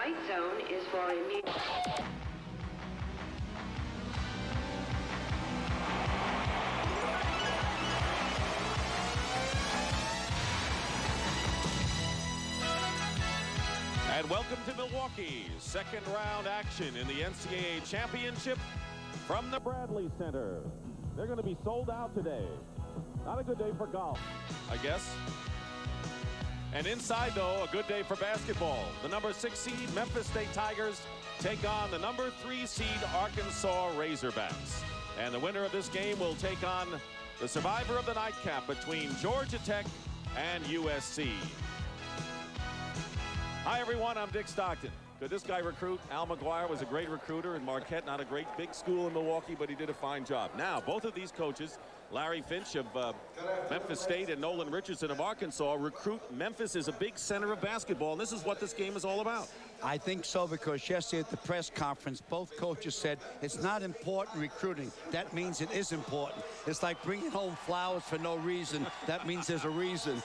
white zone is for immediate. And welcome to Milwaukee. Second round action in the NCAA Championship from the Bradley Center. They're going to be sold out today. Not a good day for golf, I guess. And inside, though, a good day for basketball. The number 6 seed Memphis State Tigers take on the number 3 seed Arkansas Razorbacks. And the winner of this game will take on the survivor of the nightcap between Georgia Tech and USC. Hi, everyone. I'm Dick Stockton. Could this guy recruit? Al McGuire was a great recruiter in Marquette, not a great big school in Milwaukee, but he did a fine job. Now, both of these coaches, Larry Finch of Memphis State and Nolan Richardson of Arkansas, recruit Memphis as a big center of basketball, and this is what this game is all about. I think so, because yesterday at the press conference, both coaches said it's not important recruiting. That means it is important. It's like bringing home flowers for no reason. That means there's a reason.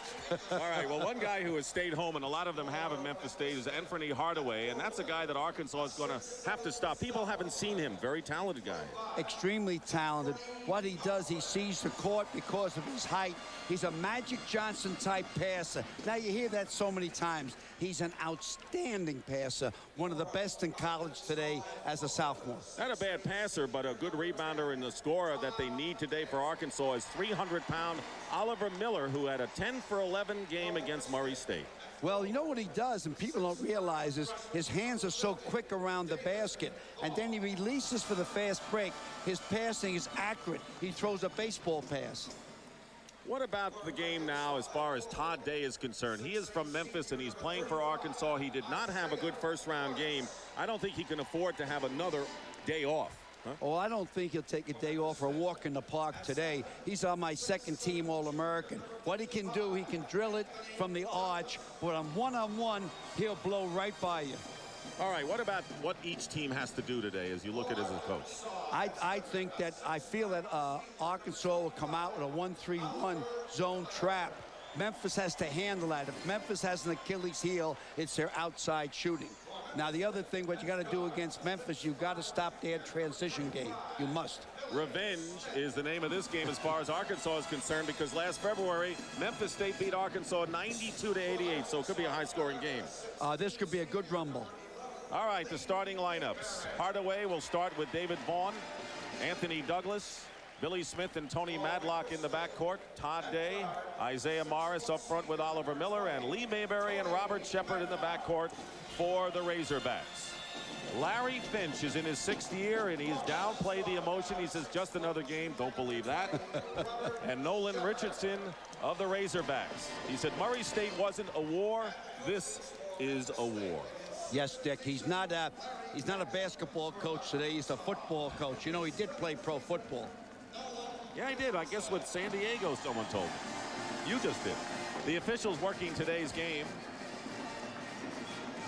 All right, well, one guy who has stayed home, and a lot of them have at Memphis State, is Anthony HARDAWAY, and that's a guy that Arkansas is going to have to stop. People haven't seen him. Very talented guy. Extremely talented. What he does, he sees the court because of his height. He's a Magic Johnson type passer. Now, you hear that so many times. He's an outstanding passer, one of the best in college today as a sophomore. Not a bad passer, but a good rebounder, and the scorer that they need today for Arkansas is 300-pound Oliver Miller, who had a 10-for-11 game against Murray State. Well, you know what he does, and people don't realize, is his hands are so quick around the basket, and then he releases for the fast break. His passing is accurate. He throws a baseball pass. What about the game now as far as Todd Day is concerned? He is from Memphis, and he's playing for Arkansas. He did not have a good first-round game. I don't think he can afford to have another day off. Huh? Oh, I don't think he'll take a day off or a walk in the park today. He's on my second-team All-American. What he can do, he can drill it from the arch, but on one-on-one, he'll blow right by you. All right, what about what each team has to do today as you look at it as a coach? I think that, I feel that Arkansas will come out with a 1-3-1 zone trap. Memphis has to handle that. If Memphis has an Achilles heel, it's their outside shooting. Now, the other thing, what you got to do against Memphis, you've got to stop their transition game. You must. Revenge is the name of this game as far as Arkansas is concerned, because last February, Memphis State beat Arkansas 92-88, so it could be a high-scoring game. This could be a good rumble. All right, the starting lineups. HARDAWAY will start with David Vaughn, Anthony Douglas, Billy Smith and Tony Madlock in the backcourt, Todd Day, Isaiah Morris up front with Oliver Miller, and Lee Mayberry and Robert Shepard in the backcourt for the Razorbacks. Larry Finch is in his 6th year, and he's downplayed the emotion. He says, just another game. Don't believe that. And Nolan Richardson of the Razorbacks. He said, Murray State wasn't a war. This is a war. Yes, Dick, he's not a basketball coach today. He's a football coach. You know, he did play pro football. Yeah, he did. I guess with San Diego, someone told me. You just did. The officials working today's game: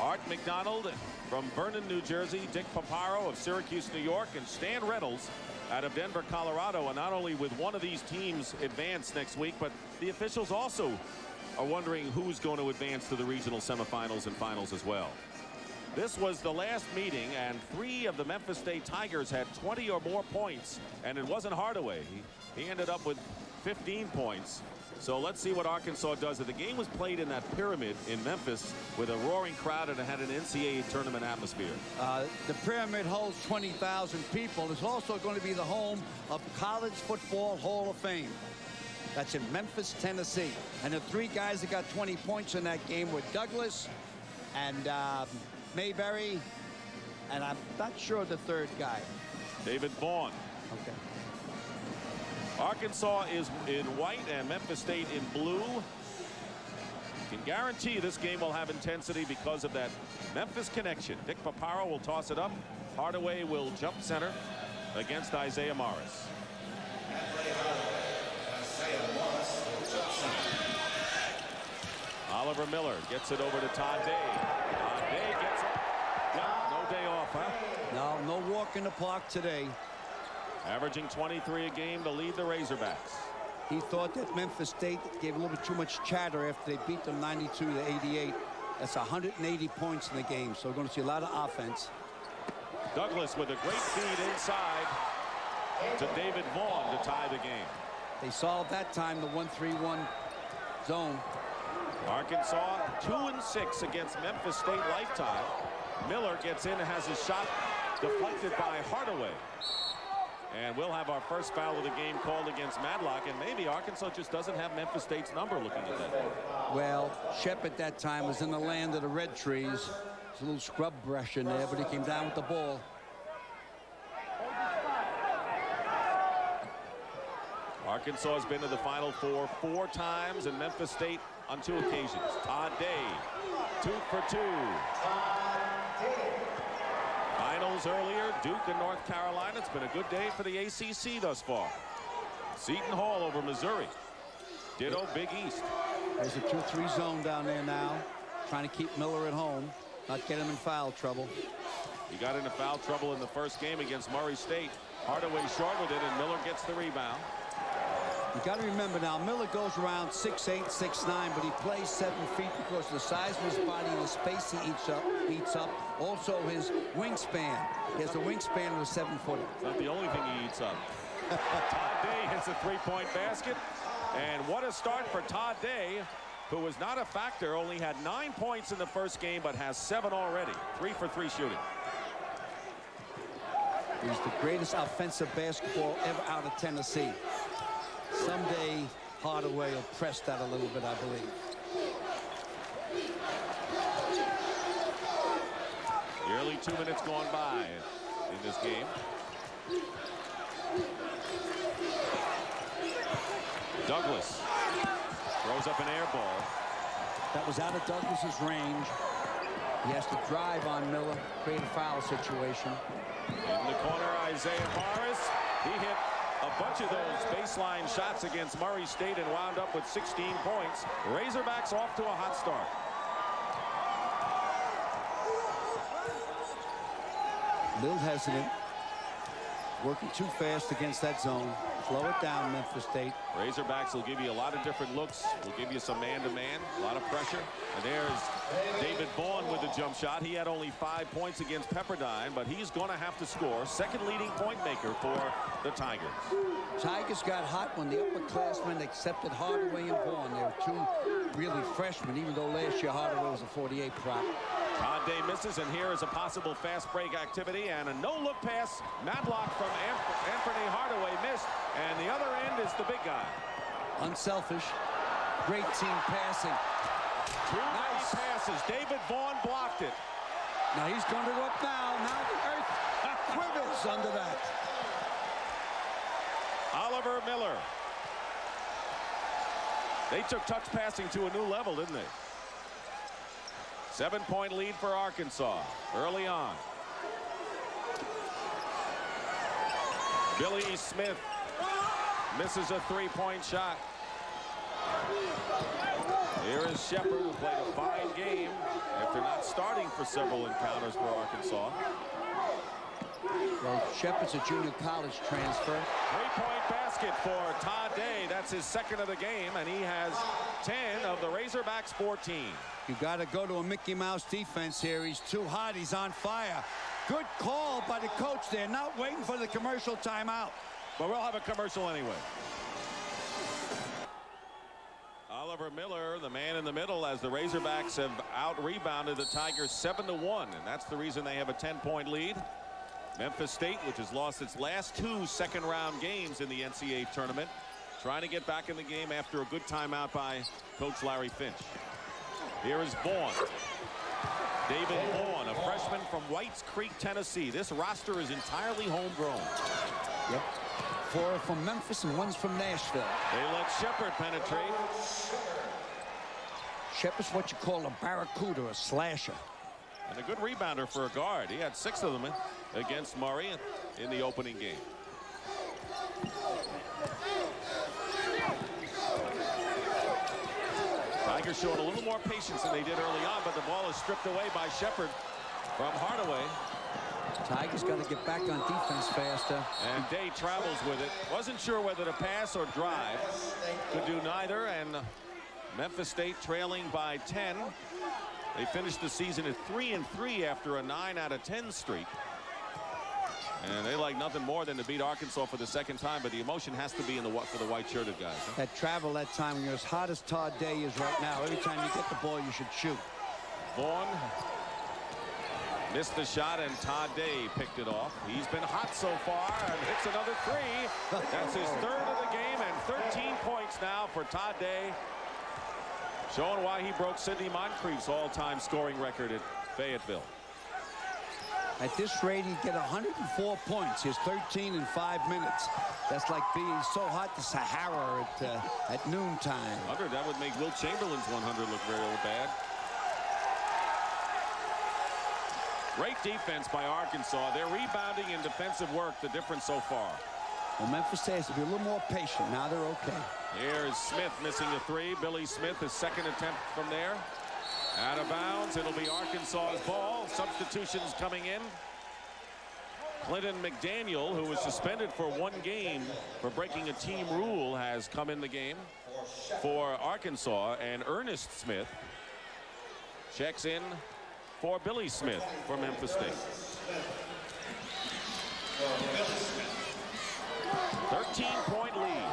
Art McDonald from Vernon, New Jersey, Dick Paparo of Syracuse, New York, and Stan Reynolds out of Denver, Colorado. And not only with one of these teams advance next week, but the officials also are wondering who's going to advance to the regional semifinals and finals as well. This was the last meeting, and 3 of the Memphis State Tigers had 20 or more points, and it wasn't HARDAWAY. He ended up with 15 points. So let's see what Arkansas does. The game was played in that pyramid in Memphis with a roaring crowd, and it had an NCAA tournament atmosphere. The pyramid holds 20,000 people. It's also going to be the home of College Football Hall of Fame. That's in Memphis, Tennessee. And the 3 guys that got 20 points in that game were Douglas and Mayberry, and I'm not sure the 3rd guy. David Vaughn. Okay. Arkansas is in white and Memphis State in blue. Can guarantee this game will have intensity because of that Memphis connection. Dick Paparo will toss it up. HARDAWAY will jump center against Isaiah Morris. Oliver Miller gets it over to Todd Day. Todd Day gets it. Yeah, no day off, huh? No walk in the park today. Averaging 23 a game to lead the Razorbacks. He thought that Memphis State gave a little bit too much chatter after they beat them 92-88. That's 180 points in the game, so we're going to see a lot of offense. Douglas with a great feed inside to David Vaughn to tie the game. They solved that time the 1-3-1 zone. Arkansas 2-6 against Memphis State lifetime. Miller gets in and has his shot deflected by Hardaway. And we'll have our first foul of the game called against Madlock, and maybe Arkansas just doesn't have Memphis State's number looking at that. Well, Shep at that time was in the land of the red trees. There's a little scrub brush in there, but he came down with the ball. Arkansas has been to the Final Four 4 times, and Memphis State on 2 occasions. Todd Day, 2 for 2. Finals earlier, Duke and North Carolina. It's been a good day for the ACC thus far. Seton Hall over Missouri. Ditto Big East. There's a 2-3 zone down there now, trying to keep Miller at home, not get him in foul trouble. He got into foul trouble in the first game against Murray State. Hardaway short with it, and Miller gets the rebound. You got to remember now, Miller goes around 6'8", 6'9", but he plays 7 feet because of the size of his body and the space he eats up. Also his wingspan. He has the wingspan of a 7-footer. It's not the only thing he eats up. Todd Day hits a 3-point basket. And what a start for Todd Day, who was not a factor, only had 9 points in the first game, but has 7 already. 3 for 3 shooting. He's the greatest offensive basketball ever out of Tennessee. Someday, Hardaway will press that a little bit, I believe. Nearly 2 minutes gone by in this game. Douglas throws up an air ball. That was out of Douglas's range. He has to drive on Miller, create a foul situation. In the corner, Isaiah Morris. He hit a bunch of those baseline shots against Murray State and wound up with 16 points. Razorbacks off to a hot start. A little hesitant. Working too fast against that zone. Slow it down, Memphis State. Razorbacks will give you a lot of different looks. Will give you some man-to-man, a lot of pressure. And there's David Vaughn with the jump shot. He had only 5 points against Pepperdine, but he's going to have to score. Second leading point maker for the Tigers. Tigers got hot when the upperclassmen accepted Hardaway and Vaughn. They were 2 really freshmen, even though last year Hardaway was a 48 prop. Todd Day misses, and here is a possible fast break activity, and a no-look pass. Madlock from Anthony Hardaway missed, and the other end is the big guy. Unselfish. Great team passing. 2 nice passes. David Vaughn blocked it. Now he's going to go up now. Now the earth quivers under that. Oliver Miller. They took touch passing to a new level, didn't they? 7-point lead for Arkansas early on. Billy Smith misses a 3-point shot. Here is Shepard, who played a fine game after not starting for several encounters for Arkansas. Well, Shepard's a junior college transfer. 3-point basket for Todd Day. That's his second of the game, and he has 10 of the Razorbacks' 14. You got to go to a Mickey Mouse defense here. He's too hot. He's on fire. Good call by the coach there, not waiting for the commercial timeout. But we'll have a commercial anyway. Oliver Miller, the man in the middle, as the Razorbacks have out-rebounded the Tigers 7-1, and that's the reason they have a 10-point lead. Memphis State, which has lost its last 2 second-round games in the NCAA Tournament, trying to get back in the game after a good timeout by Coach Larry Finch. Here is Vaughn. David Vaughn, a freshman from Whites Creek, Tennessee. This roster is entirely homegrown. Yep. 4 from Memphis and 1's from Nashville. They let Shepard penetrate. Shepard's what you call a barracuda, a slasher. And a good rebounder for a guard. He had 6 of them against Murray in the opening game. Tigers showing a little more patience than they did early on, but the ball is stripped away by Shepard from Hardaway. Tigers got to get back on defense faster. And Day travels with it. Wasn't sure whether to pass or drive. Could do neither, and Memphis State trailing by 10. They finished the season at 3-3 after a 9 out of 10 streak. And they like nothing more than to beat Arkansas for the second time, but the emotion has to be in the for the white-shirted guys. Huh? That travel that time when you're as hot as Todd Day is right now. Every time you get the ball, you should shoot. Vaughn missed the shot, and Todd Day picked it off. He's been hot so far and hits another 3. That's his 3rd of the game, and 13 points now for Todd Day, showing why he broke Sidney Moncrief's all-time scoring record at Fayetteville. At this rate, he'd get 104 points. He's 13 in 5 minutes. That's like being so hot the Sahara at noontime. 100, that would make Wilt Chamberlain's 100 look very bad. Great defense by Arkansas. Their rebounding and defensive work, the difference so far. Well, Memphis has to be a little more patient. Now they're okay. Here's Smith missing a 3. Billy Smith, his 2nd attempt from there. Out of bounds. It'll be Arkansas's ball. Substitutions coming in. Clinton McDaniel, who was suspended for 1 game for breaking a team rule, has come in the game for Arkansas. And Ernest Smith checks in for Billy Smith for Memphis State. 13-point lead.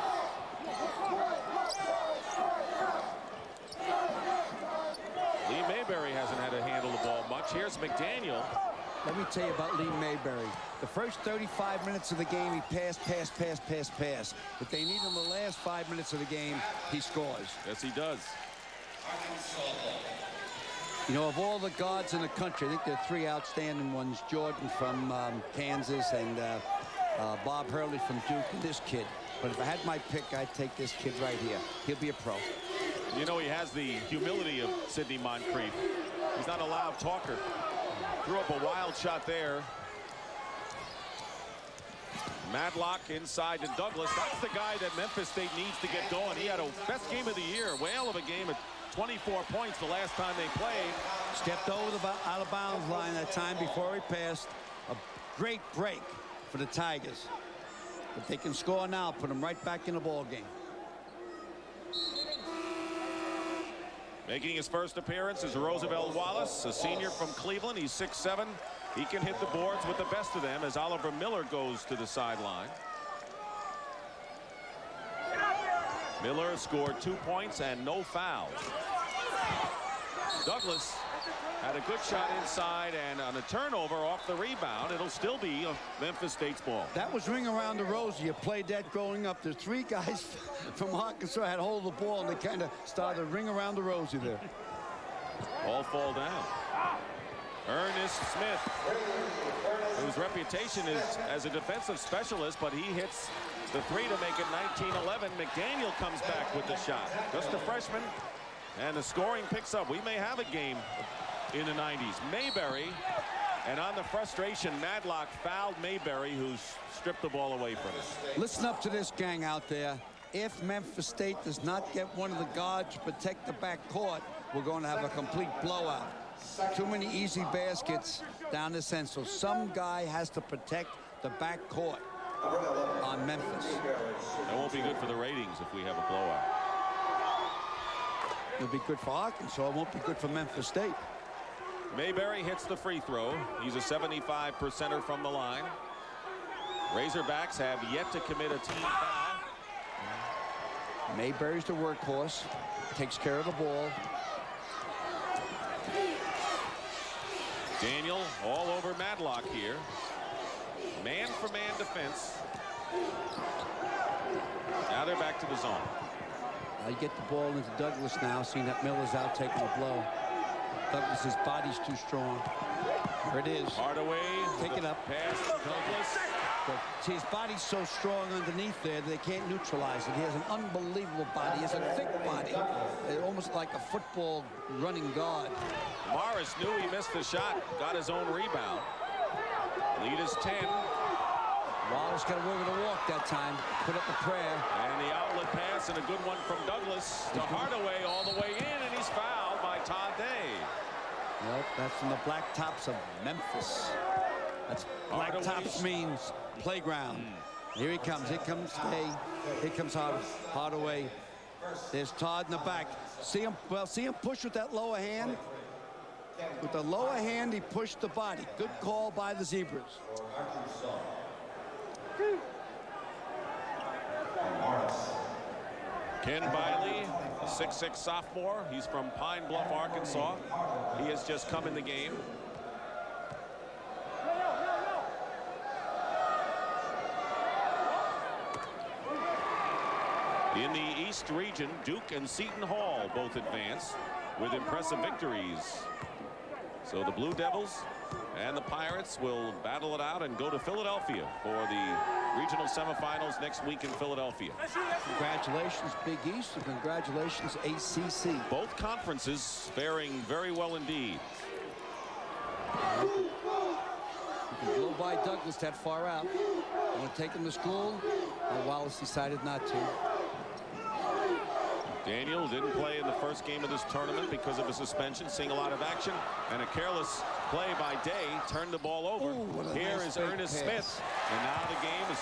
Lee Mayberry hasn't had to handle the ball much. Here's McDaniel. Let me tell you about Lee Mayberry. The first 35 minutes of the game, he passed. If they need him the last 5 minutes of the game, he scores. Yes, he does. You know, of all the guards in the country, I think there are 3 outstanding ones. Jordan from Kansas and Bob Hurley from Duke, and this kid. But if I had my pick, I'd take this kid right here. He'll be a pro. You know, he has the humility of Sidney Moncrief. He's not a loud talker. Threw up a wild shot there. Madlock inside to Douglas. That's the guy that Memphis State needs to get going. He had a best game of the year, whale of a game at 24 points the last time they played. Stepped over the out of bounds line that time before he passed. A great break for the Tigers. If they can score now, put them right back in the ball game. Making his first appearance is Roosevelt Wallace, a senior from Cleveland. He's 6'7". He can hit the boards with the best of them as Oliver Miller goes to the sideline. Miller scored 2 points and no fouls. Douglas had a good shot inside, and on a turnover off the rebound, it'll still be Memphis State's ball. That was ring around the rosy. You played that growing up. There's 3 guys from Arkansas had hold of the ball, and they kind of started ring around the rosy there. All fall down. Ernest Smith, whose reputation is as a defensive specialist, but he hits the 3 to make it 19-11. McDaniel comes back with the shot. Just a freshman, and the scoring picks up. We may have a game in the 90s. Mayberry, and on the frustration, Madlock fouled Mayberry, who's stripped the ball away from him. Listen up to this gang out there. If Memphis State does not get one of the guards to protect the back court, we're going to have a complete blowout. Too many easy baskets down this end, so some guy has to protect the back court on Memphis. That won't be good for the ratings if we have a blowout. It'll be good for Arkansas. It won't be good for Memphis State. Mayberry hits the free throw. He's a 75%er from the line. Razorbacks have yet to commit a team foul. Mayberry's the workhorse. Takes care of the ball. Daniel all over Madlock here. Man-for-man defense. Now they're back to the zone. You get the ball into Douglas now, seeing that Miller's out taking a blow. Douglas's body's too strong. There it is. Hardaway. Take it up. Pass to Douglas. But see, his body's so strong underneath there, they can't neutralize it. He has an unbelievable body. He has a thick body. Almost like a football running guard. Morris knew he missed the shot. Got his own rebound. Lead is 10. Wallace got away with a walk that time. Put up a prayer. And the outlet pass and a good one from Douglas to Hardaway all the way in, and he's fouled by Todd Day. Yep, that's from the black tops of Memphis. That's black tops means playground. Here he comes. Here comes Day. Here comes Hardaway. There's Todd in the back. See him? Well, see him push with that lower hand. With the lower hand, he pushed the body. Good call by the Zebras. Ken Biley, 6'6" sophomore. He's from Pine Bluff, Arkansas. He has just come in the game. In the East region, Duke and Seton Hall both advance with impressive victories. So the Blue Devils and the Pirates will battle it out and go to Philadelphia for the regional semifinals next week in Philadelphia. Congratulations, Big East, and congratulations, ACC. Both conferences faring very well indeed. You can blow by Douglas that far out. Want to take him to school? And Wallace decided not to. Daniel didn't play in the first game of this tournament because of a suspension, seeing a lot of action, and a careless play by Day turned the ball over. Ooh, here nice is Ernest pass. Smith, and now the game is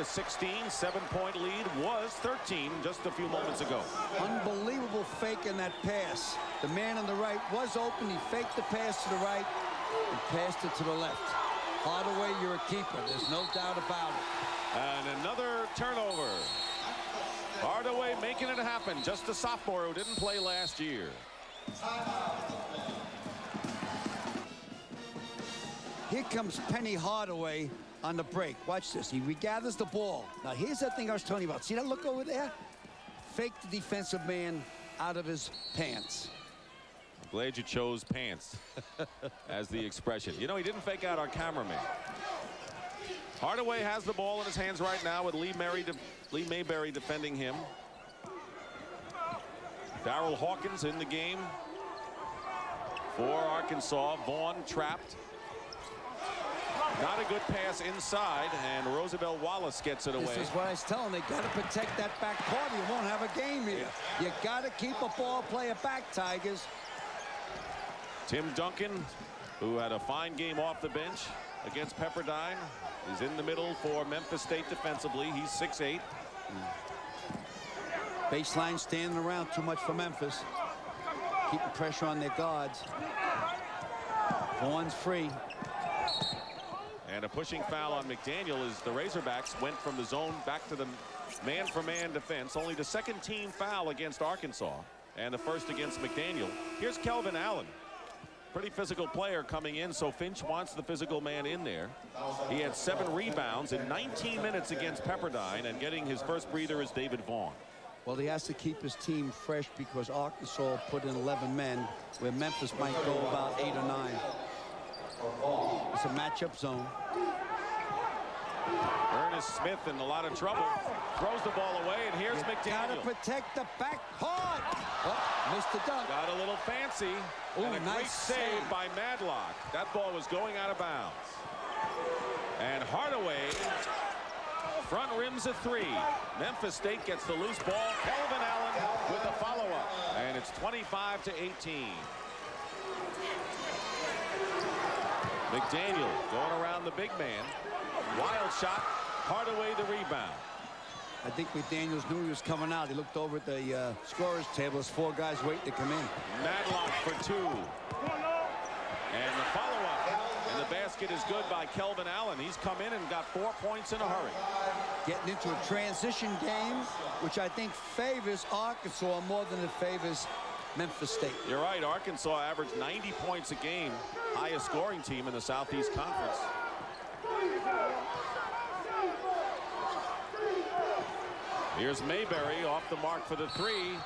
23-16. 7-point lead was 13 just a few moments ago. Unbelievable fake in that pass. The man on the right was open. He faked the pass to the right and passed it to the left. Hardaway, you're a keeper. There's no doubt about it. And another turnover. Hardaway making it happen. Just a sophomore who didn't play last year. Here comes Penny Hardaway on the break. Watch this. He regathers the ball. Now, here's that thing I was telling you about. See that look over there? Fake the defensive man out of his pants. I'm glad you chose pants as the expression. You know, he didn't fake out our cameraman. Hardaway has the ball in his hands right now with Lee Mayberry defending him. Darryl Hawkins in the game for Arkansas. Vaughn trapped. Not a good pass inside, and Roosevelt Wallace gets it away. This is what I was telling them. They got to protect that back court. You won't have a game here. You got to keep a ball player back, Tigers. Tim Duncan, who had a fine game off the bench against Pepperdine, is in the middle for Memphis State defensively. He's 6'8". Baseline standing around too much for Memphis. Keeping pressure on their guards. Vaughn's free. And a pushing foul on McDaniel as the Razorbacks went from the zone back to the man-for-man defense. Only the second team foul against Arkansas and the first against McDaniel. Here's Kelvin Allen. Pretty physical player coming in, so Finch wants the physical man in there. He had 7 rebounds in 19 minutes against Pepperdine, and getting his first breather is David Vaughan. Well, he has to keep his team fresh because Arkansas put in 11 men, where Memphis might go about 8 or 9. It's a matchup zone. Ernest Smith in a lot of trouble. Throws the ball away, and here's McDaniel. Got to protect the back hard. Oh, missed the dunk. Got a little fancy. Ooh, and a nice great save by Madlock. That ball was going out of bounds. And Hardaway front rims a 3. Memphis State gets the loose ball. Kelvin Allen with the follow-up. And it's 25-18. McDaniel going around the big man. Wild shot. Hardaway the rebound. I think McDaniels knew he was coming out. He looked over at the scorer's table. There's 4 guys waiting to come in. Madlock for 2. And the follow-up. And the basket is good by Kelvin Allen. He's come in and got 4 points in a hurry. Getting into a transition game, which I think favors Arkansas more than it favors Memphis State. You're right. Arkansas averaged 90 points a game. Highest scoring team in the Southeast Conference. Here's Mayberry off the mark for the 3.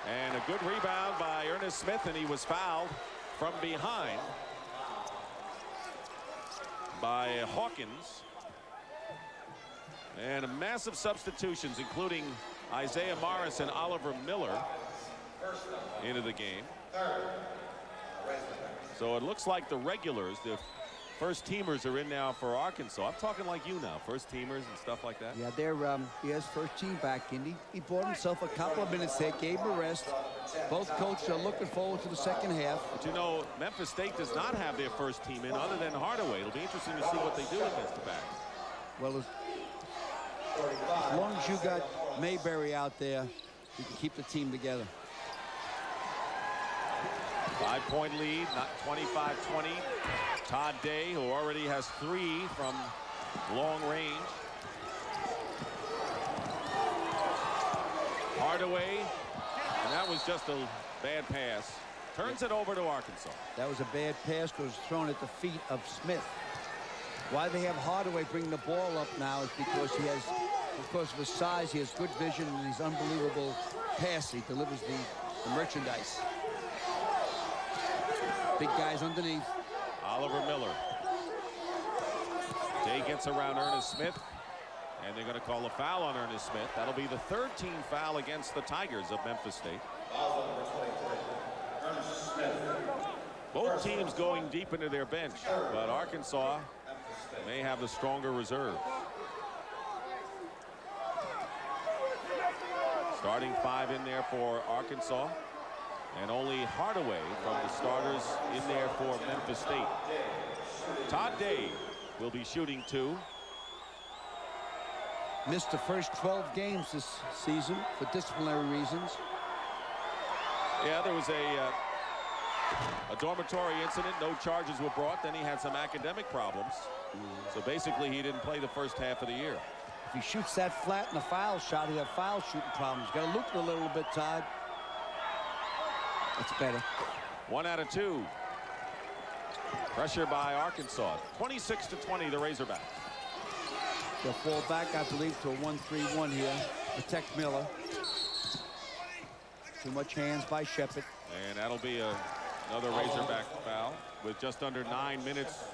And a good rebound by Ernest Smith, and he was fouled from behind by Hawkins. And massive substitutions, including Isaiah Morris and Oliver Miller into the game. So it looks like the regulars, the first teamers, are in now for Arkansas. I'm talking like you now, first teamers and stuff like that. Yeah, they're he has first team back, Indy. He bought himself a couple of minutes there, gave him a rest. Both coaches are looking forward to the second half. But you know, Memphis State does not have their first team in other than Hardaway. It'll be interesting to see what they do against the back. Well, as long as you got Mayberry out there, you can keep the team together. 5-point lead, not 25-20. Todd Day, who already has 3 from long range. Hardaway, and that was just a bad pass. Turns it over to Arkansas. That was a bad pass because it was thrown at the feet of Smith. Why they have Hardaway bring the ball up now is because of his size, he has good vision, and he's unbelievable pass. He delivers the merchandise. Big guys underneath. Oliver Miller. Day gets around Ernest Smith, and they're going to call a foul on Ernest Smith. That'll be the 3rd team foul against the Tigers of Memphis State. Both teams going deep into their bench, but Arkansas may have the stronger reserve. Starting 5 in there for Arkansas, and only Hardaway from the starters in there for Memphis State. Todd Day will be shooting 2. Missed the first 12 games this season for disciplinary reasons. Yeah, there was a dormitory incident. No charges were brought. Then he had some academic problems. So basically, he didn't play the first half of the year. If he shoots that flat in a foul shot, he'll have foul shooting problems. Got to loop it a little bit, Todd. That's better. 1 out of 2. Pressure by Arkansas. 26-20, the Razorbacks. They'll fall back, I believe, to a 1-3-1 here. Protect Miller. Too much hands by Shepard. And that'll be another Razorback foul with just under 9 minutes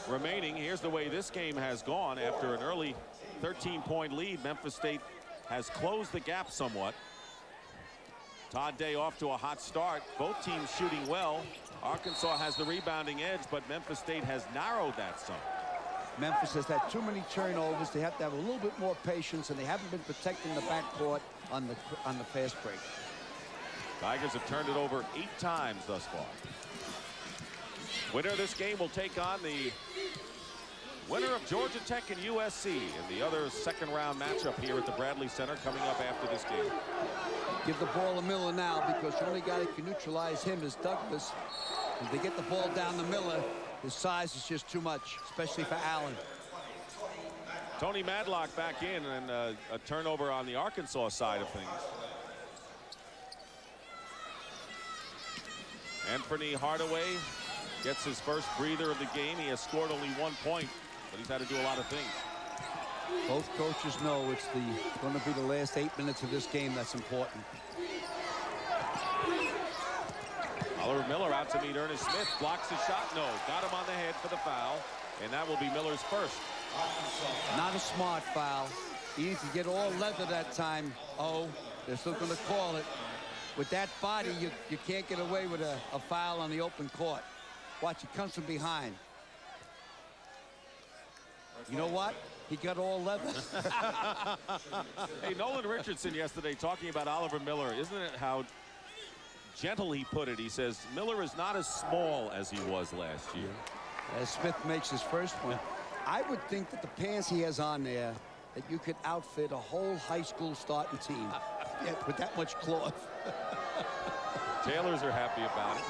remaining. Here's the way this game has gone. After an early 13-point lead, Memphis State has closed the gap somewhat. Todd Day off to a hot start. Both teams shooting well. Arkansas has the rebounding edge, but Memphis State has narrowed that some. Memphis has had too many turnovers. They have to have a little bit more patience, and they haven't been protecting the backcourt on the fast break. Tigers have turned it over 8 times thus far. Winner of this game will take on the winner of Georgia Tech and USC in the other second-round matchup here at the Bradley Center coming up after this game. Give the ball to Miller now, because the only guy that can neutralize him is Douglas. If they get the ball down to Miller, his size is just too much, especially for Allen. Tony Madlock back in, and a turnover on the Arkansas side of things. Anthony Hardaway gets his first breather of the game. He has scored only 1 point, but he's had to do a lot of things. Both coaches know it's going to be the last 8 minutes of this game that's important. Oliver Miller out to meet Ernest Smith. Blocks the shot. No. Got him on the head for the foul. And that will be Miller's first. Not a smart foul. He needs to get all leather that time. Oh, they're still going to call it. With that body, you can't get away with a foul on the open court. Watch, he comes from behind. You know what? He got all leather. Hey, Nolan Richardson yesterday talking about Oliver Miller. Isn't it how gentle he put it? He says, Miller is not as small as he was last year. As Smith makes his first one, I would think that the pants he has on there, that you could outfit a whole high school starting team with that much cloth. Tailors are happy about it.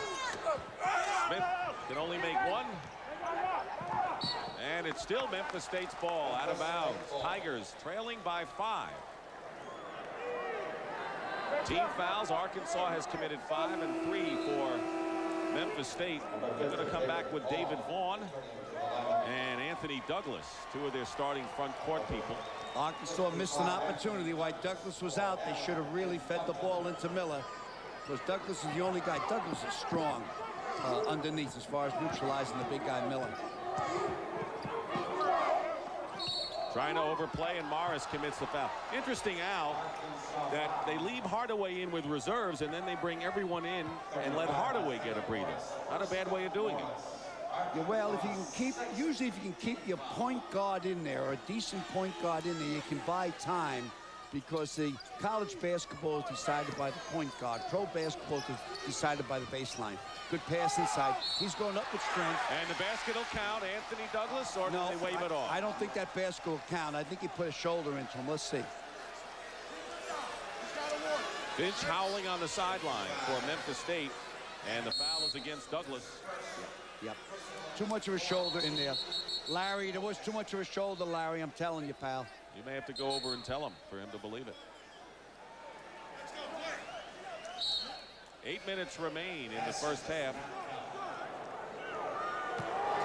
Smith can only make 1. And it's still Memphis State's ball out of bounds. Tigers trailing by 5. Team fouls. Arkansas has committed 5 and 3 for Memphis State. They're going to come back with David Vaughn and Anthony Douglas, 2 of their starting front court people. Arkansas missed an opportunity. While Douglas was out, they should have really fed the ball into Miller, because Douglas is the only guy. Douglas is strong underneath as far as neutralizing the big guy Miller. Trying to overplay, and Morris commits the foul. Interesting, Al, that they leave Hardaway in with reserves, and then they bring everyone in and let Hardaway get a breather. Not a bad way of doing it. Yeah, well, if you can usually if you can keep your point guard in there, or a decent point guard in there, you can buy time, because the college basketball is decided by the point guard. Pro basketball is decided by the baseline. Good pass inside. He's going up with strength. And the basket will count. Anthony Douglas, or do they wave it off? I don't think that basket will count. I think he put a shoulder into him. Let's see. Finch howling on the sideline for Memphis State. And the foul is against Douglas. Yep. Too much of a shoulder in there. Larry, there was too much of a shoulder, Larry. I'm telling you, pal. You may have to go over and tell him for him to believe it. 8 minutes remain in the first half.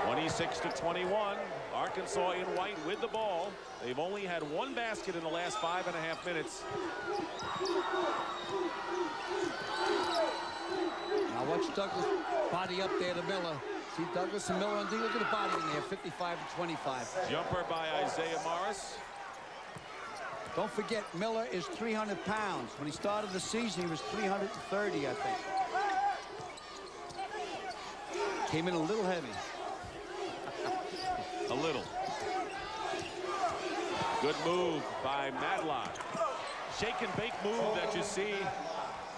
26-21. Arkansas in white with the ball. They've only had one basket in the last 5.5 minutes. Now watch Douglas body up there to Miller. See Douglas and Miller on D. Look at the body in there, 55-25. Jumper by Isaiah Morris. Don't forget, Miller is 300 pounds. When he started the season, he was 330, I think. Came in a little heavy. A little. Good move by Madlock. Shake and bake move that you see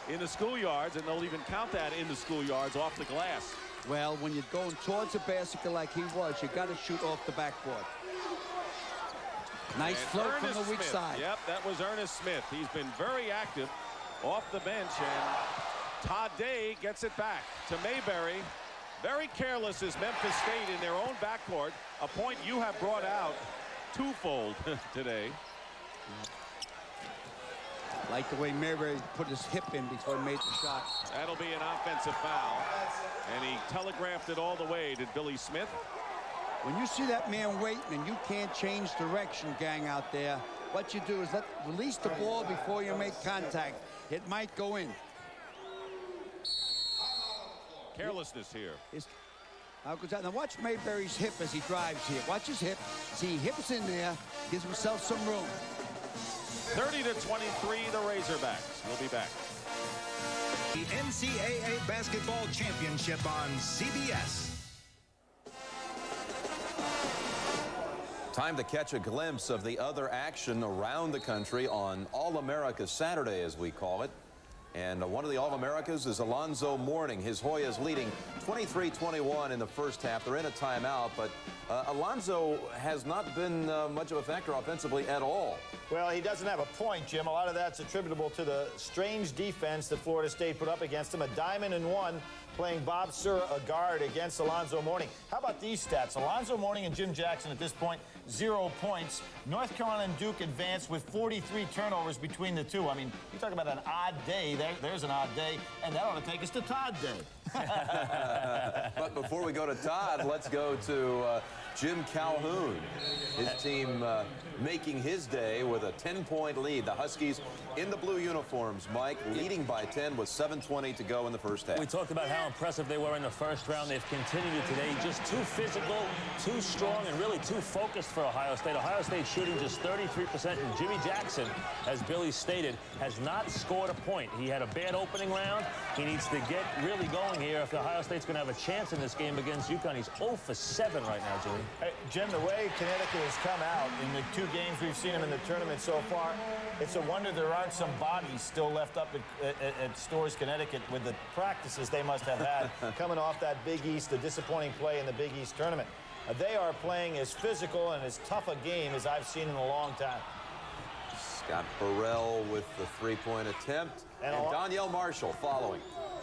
in the schoolyards, and they'll even count that in the schoolyards off the glass. Well, when you're going towards the basket like he was, you got to shoot off the backboard. Nice float from the weak side. Yep, that was Ernest Smith. He's been very active off the bench, and Todd Day gets it back to Mayberry. Very careless is Memphis State in their own backcourt, a point you have brought out twofold today. Like the way Mayberry put his hip in before he made the shot. That'll be an offensive foul, and he telegraphed it all the way to Billy Smith. When you see that man waiting and you can't change direction, gang out there, what you do is release the ball before you make contact. It might go in. Carelessness here. How goes that? Now watch Mayberry's hip as he drives here. Watch his hip. See, hips in there, gives himself some room. 30-23, the Razorbacks. We'll be back. The NCAA Basketball Championship on CBS. Time to catch a glimpse of the other action around the country on All-America Saturday, as we call it. And one of the All-Americas is Alonzo Mourning. His Hoyas leading 23-21 in the first half. They're in a timeout, but Alonzo has not been much of a factor offensively at all. Well, he doesn't have a point, Jim. A lot of that's attributable to the strange defense that Florida State put up against him. A diamond and one, playing Bob Sura, a guard, against Alonzo Mourning. How about these stats? Alonzo Mourning and Jim Jackson at this point, 0 points. North Carolina and Duke advanced with 43 turnovers between the two. I mean, you talk about an odd day. There's an odd day, and that ought to take us to Todd Day. But before we go to Todd, let's go to Jim Calhoun. His team making his day with a 10-point lead. The Huskies in the blue uniforms, Mike, leading by 10 with 7:20 to go in the first half. We talked about how impressive they were in the first round. They've continued it today. Just too physical, too strong, and really too focused for Ohio State. Ohio State shooting just 33%, and Jimmy Jackson, as Billy stated, has not scored a point. He had a bad opening round. He needs to get really going here if Ohio State's going to have a chance in this game against UConn. He's 0 for 7 right now, Jimmy. Hey, Jim, the way Connecticut has come out in the 2 games we've seen them in the tournament so far, it's a wonder there aren't some bodies still left up at Storrs, Connecticut, with the practices they must have had coming off that Big East, the disappointing play in the Big East tournament. They are playing as physical and as tough a game as I've seen in a long time. Scott Burrell with the 3-point attempt, and Donyell Marshall following.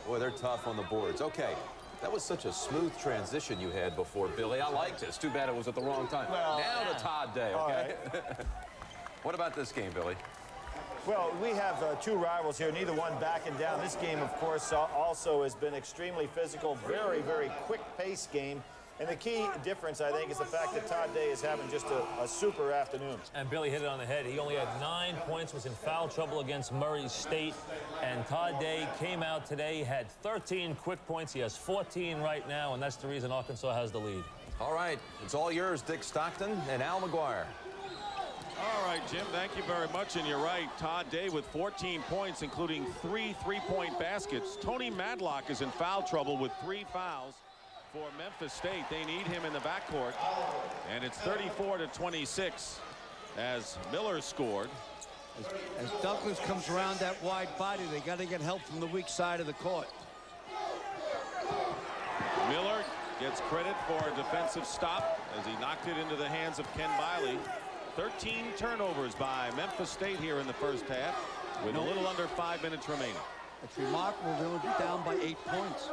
Boy, they're tough on the boards. Okay, that was such a smooth transition you had before, Billy. I liked this. Too bad it was at the wrong time. Well, now to Todd Day, okay? Right. What about this game, Billy? Well, we have 2 rivals here, neither one backing down. This game, of course, also has been extremely physical, very, very quick-paced game. And the key difference, I think, is the fact that Todd Day is having just a super afternoon. And Billy hit it on the head. He only had 9 points, was in foul trouble against Murray State. And Todd Day came out today, had 13 quick points. He has 14 right now, and that's the reason Arkansas has the lead. All right, it's all yours, Dick Stockton and Al McGuire. All right, Jim, thank you very much. And you're right, Todd Day with 14 points, including 3 3-point baskets. Tony Madlock is in foul trouble with 3 fouls for Memphis State. They need him in the backcourt. And it's 34-26 as Miller scored. As Douglas comes around that wide body, they got to get help from the weak side of the court. Miller gets credit for a defensive stop as he knocked it into the hands of Ken Biley. 13 turnovers by Memphis State here in the first half with a little under 5 minutes remaining. It's remarkable they'll be down by 8 points.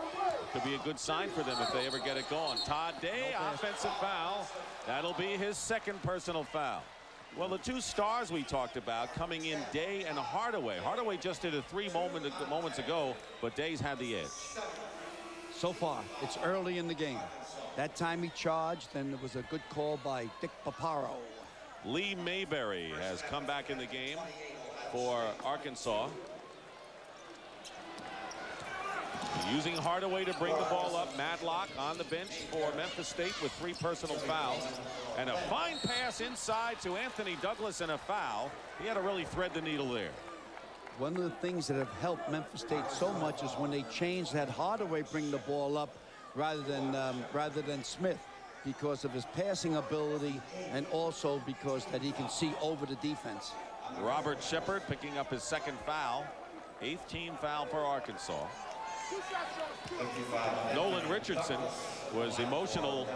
Could be a good sign for them if they ever get it going. Todd Day, offensive foul. That'll be his second personal foul. Well, the two stars we talked about coming in, Day and Hardaway. Hardaway just did a 3 moments ago, but Day's had the edge. So far, it's early in the game. That time he charged, and it was a good call by Dick Paparo. Lee Mayberry has come back in the game for Arkansas. Using Hardaway to bring the ball up. Madlock on the bench for Memphis State with 3 personal fouls. And a fine pass inside to Anthony Douglas and a foul. He had to really thread the needle there. One of the things that have helped Memphis State so much is when they changed, had Hardaway bring the ball up rather than Smith, because of his passing ability and also because that he can see over the defense. Robert Shepard picking up his second foul. 8th team foul for Arkansas. Nolan Richardson was emotional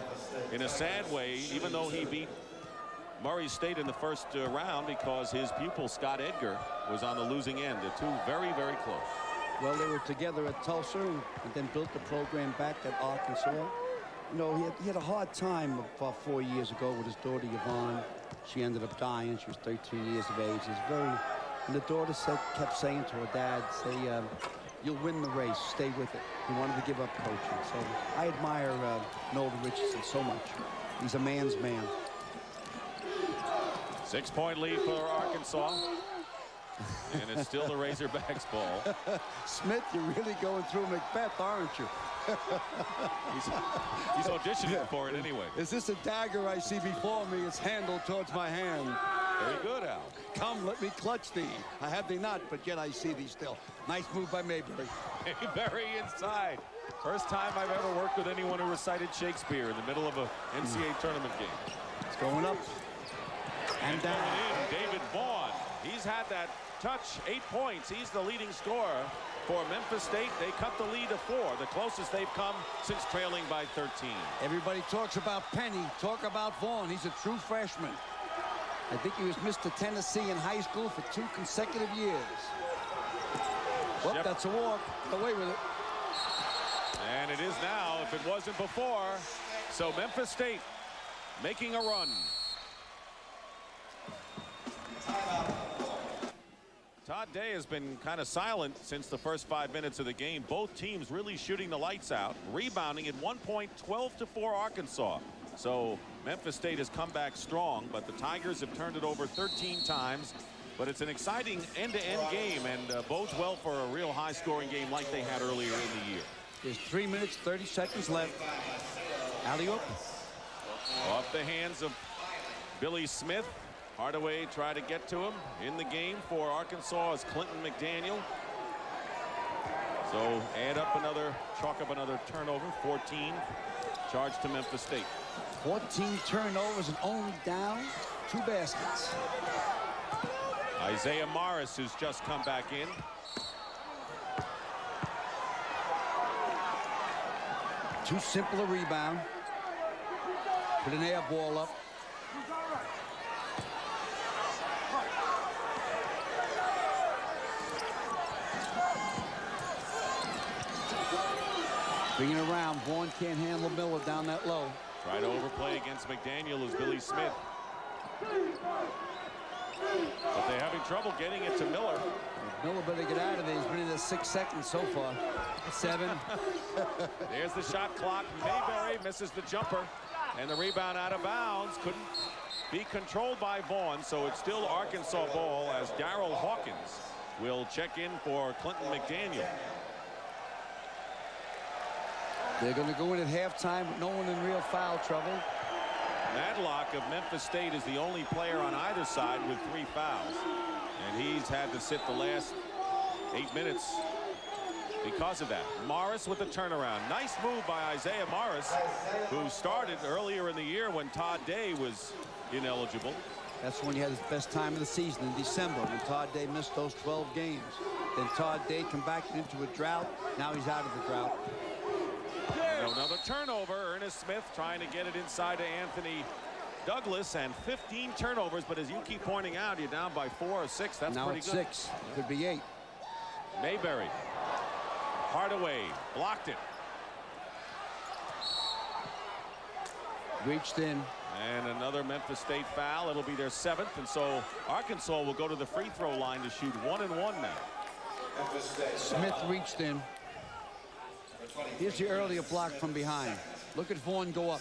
in a sad way, even though he beat Murray State in the first round, because his pupil Scott Edgar was on the losing end. The two very, very close. Well, they were together at Tulsa and then built the program back at Arkansas. You know, he had a hard time about 4 years ago with his daughter Yvonne. She ended up dying. She was 13 years of age. And the daughter kept saying to her dad, you'll win the race, stay with it. He wanted to give up coaching. So I admire Nolan Richardson so much. He's a man's man. 6-point lead for Arkansas. And it's still the Razorbacks ball. Smith, you're really going through Macbeth, aren't you? He's auditioning for it anyway. Is this a dagger I see before me? It's handled towards my hand. Very good, Al. Come, let me clutch thee. I have thee not, but yet I see thee still. Nice move by Mayberry. Mayberry inside. First time I've ever worked with anyone who recited Shakespeare in the middle of a NCAA tournament game. It's going up. And down. David Vaughn. He's had that touch, 8 points. He's the leading scorer for Memphis State. They cut the lead to 4, the closest they've come since trailing by 13. Everybody talks about Penny, talk about Vaughn. He's a true freshman. I think he was Mr. Tennessee in high school for 2 consecutive years. Well, that's a walk. Get away with it. And it is now, if it wasn't before. So Memphis State making a run. Todd Day has been kind of silent since the first 5 minutes of the game. Both teams really shooting the lights out. Rebounding at 1 point, 12-4 Arkansas. So Memphis State has come back strong, but the Tigers have turned it over 13 times. But it's an exciting end-to-end game, and bodes well for a real high-scoring game like they had earlier in the year. There's 3 minutes, 30 seconds left. Alley-oop. Off the hands of Billy Smith. Hardaway tried to get to him. In the game for Arkansas is Clinton McDaniel. So chalk up another turnover. 14 charged to Memphis State. 14 turnovers and only down 2 baskets. Isaiah Morris, who's just come back in. Too simple a rebound. Put an air ball up. Bring it around. Vaughn can't handle Miller down that low. Try to overplay against McDaniel as Billy Smith. But they're having trouble getting it to Miller. Miller better get out of there. He's been in there 6 seconds so far. 7. There's the shot clock. Mayberry misses the jumper. And the rebound out of bounds couldn't be controlled by Vaughn. So it's still Arkansas ball as Darryl Hawkins will check in for Clinton McDaniel. They're going to go in at halftime with no one in real foul trouble. Madlock of Memphis State is the only player on either side with 3 fouls. And he's had to sit the last 8 minutes because of that. Morris with the turnaround. Nice move by Isaiah Morris, who started earlier in the year when Todd Day was ineligible. That's when he had his best time of the season, in December, when Todd Day missed those 12 games. Then Todd Day come back into a drought. Now he's out of the drought. Another turnover. Ernest Smith trying to get it inside to Anthony Douglas, and 15 turnovers. But as you keep pointing out, you're down by 4 or 6. That's now pretty it's good. 6. Could be 8. Mayberry Hardaway blocked it. Reached in. And another Memphis State foul. It'll be their 7th, and so Arkansas will go to the free throw line to shoot 1-1 now. Smith reached in. Here's the earlier block from behind. Look at Vaughn go up.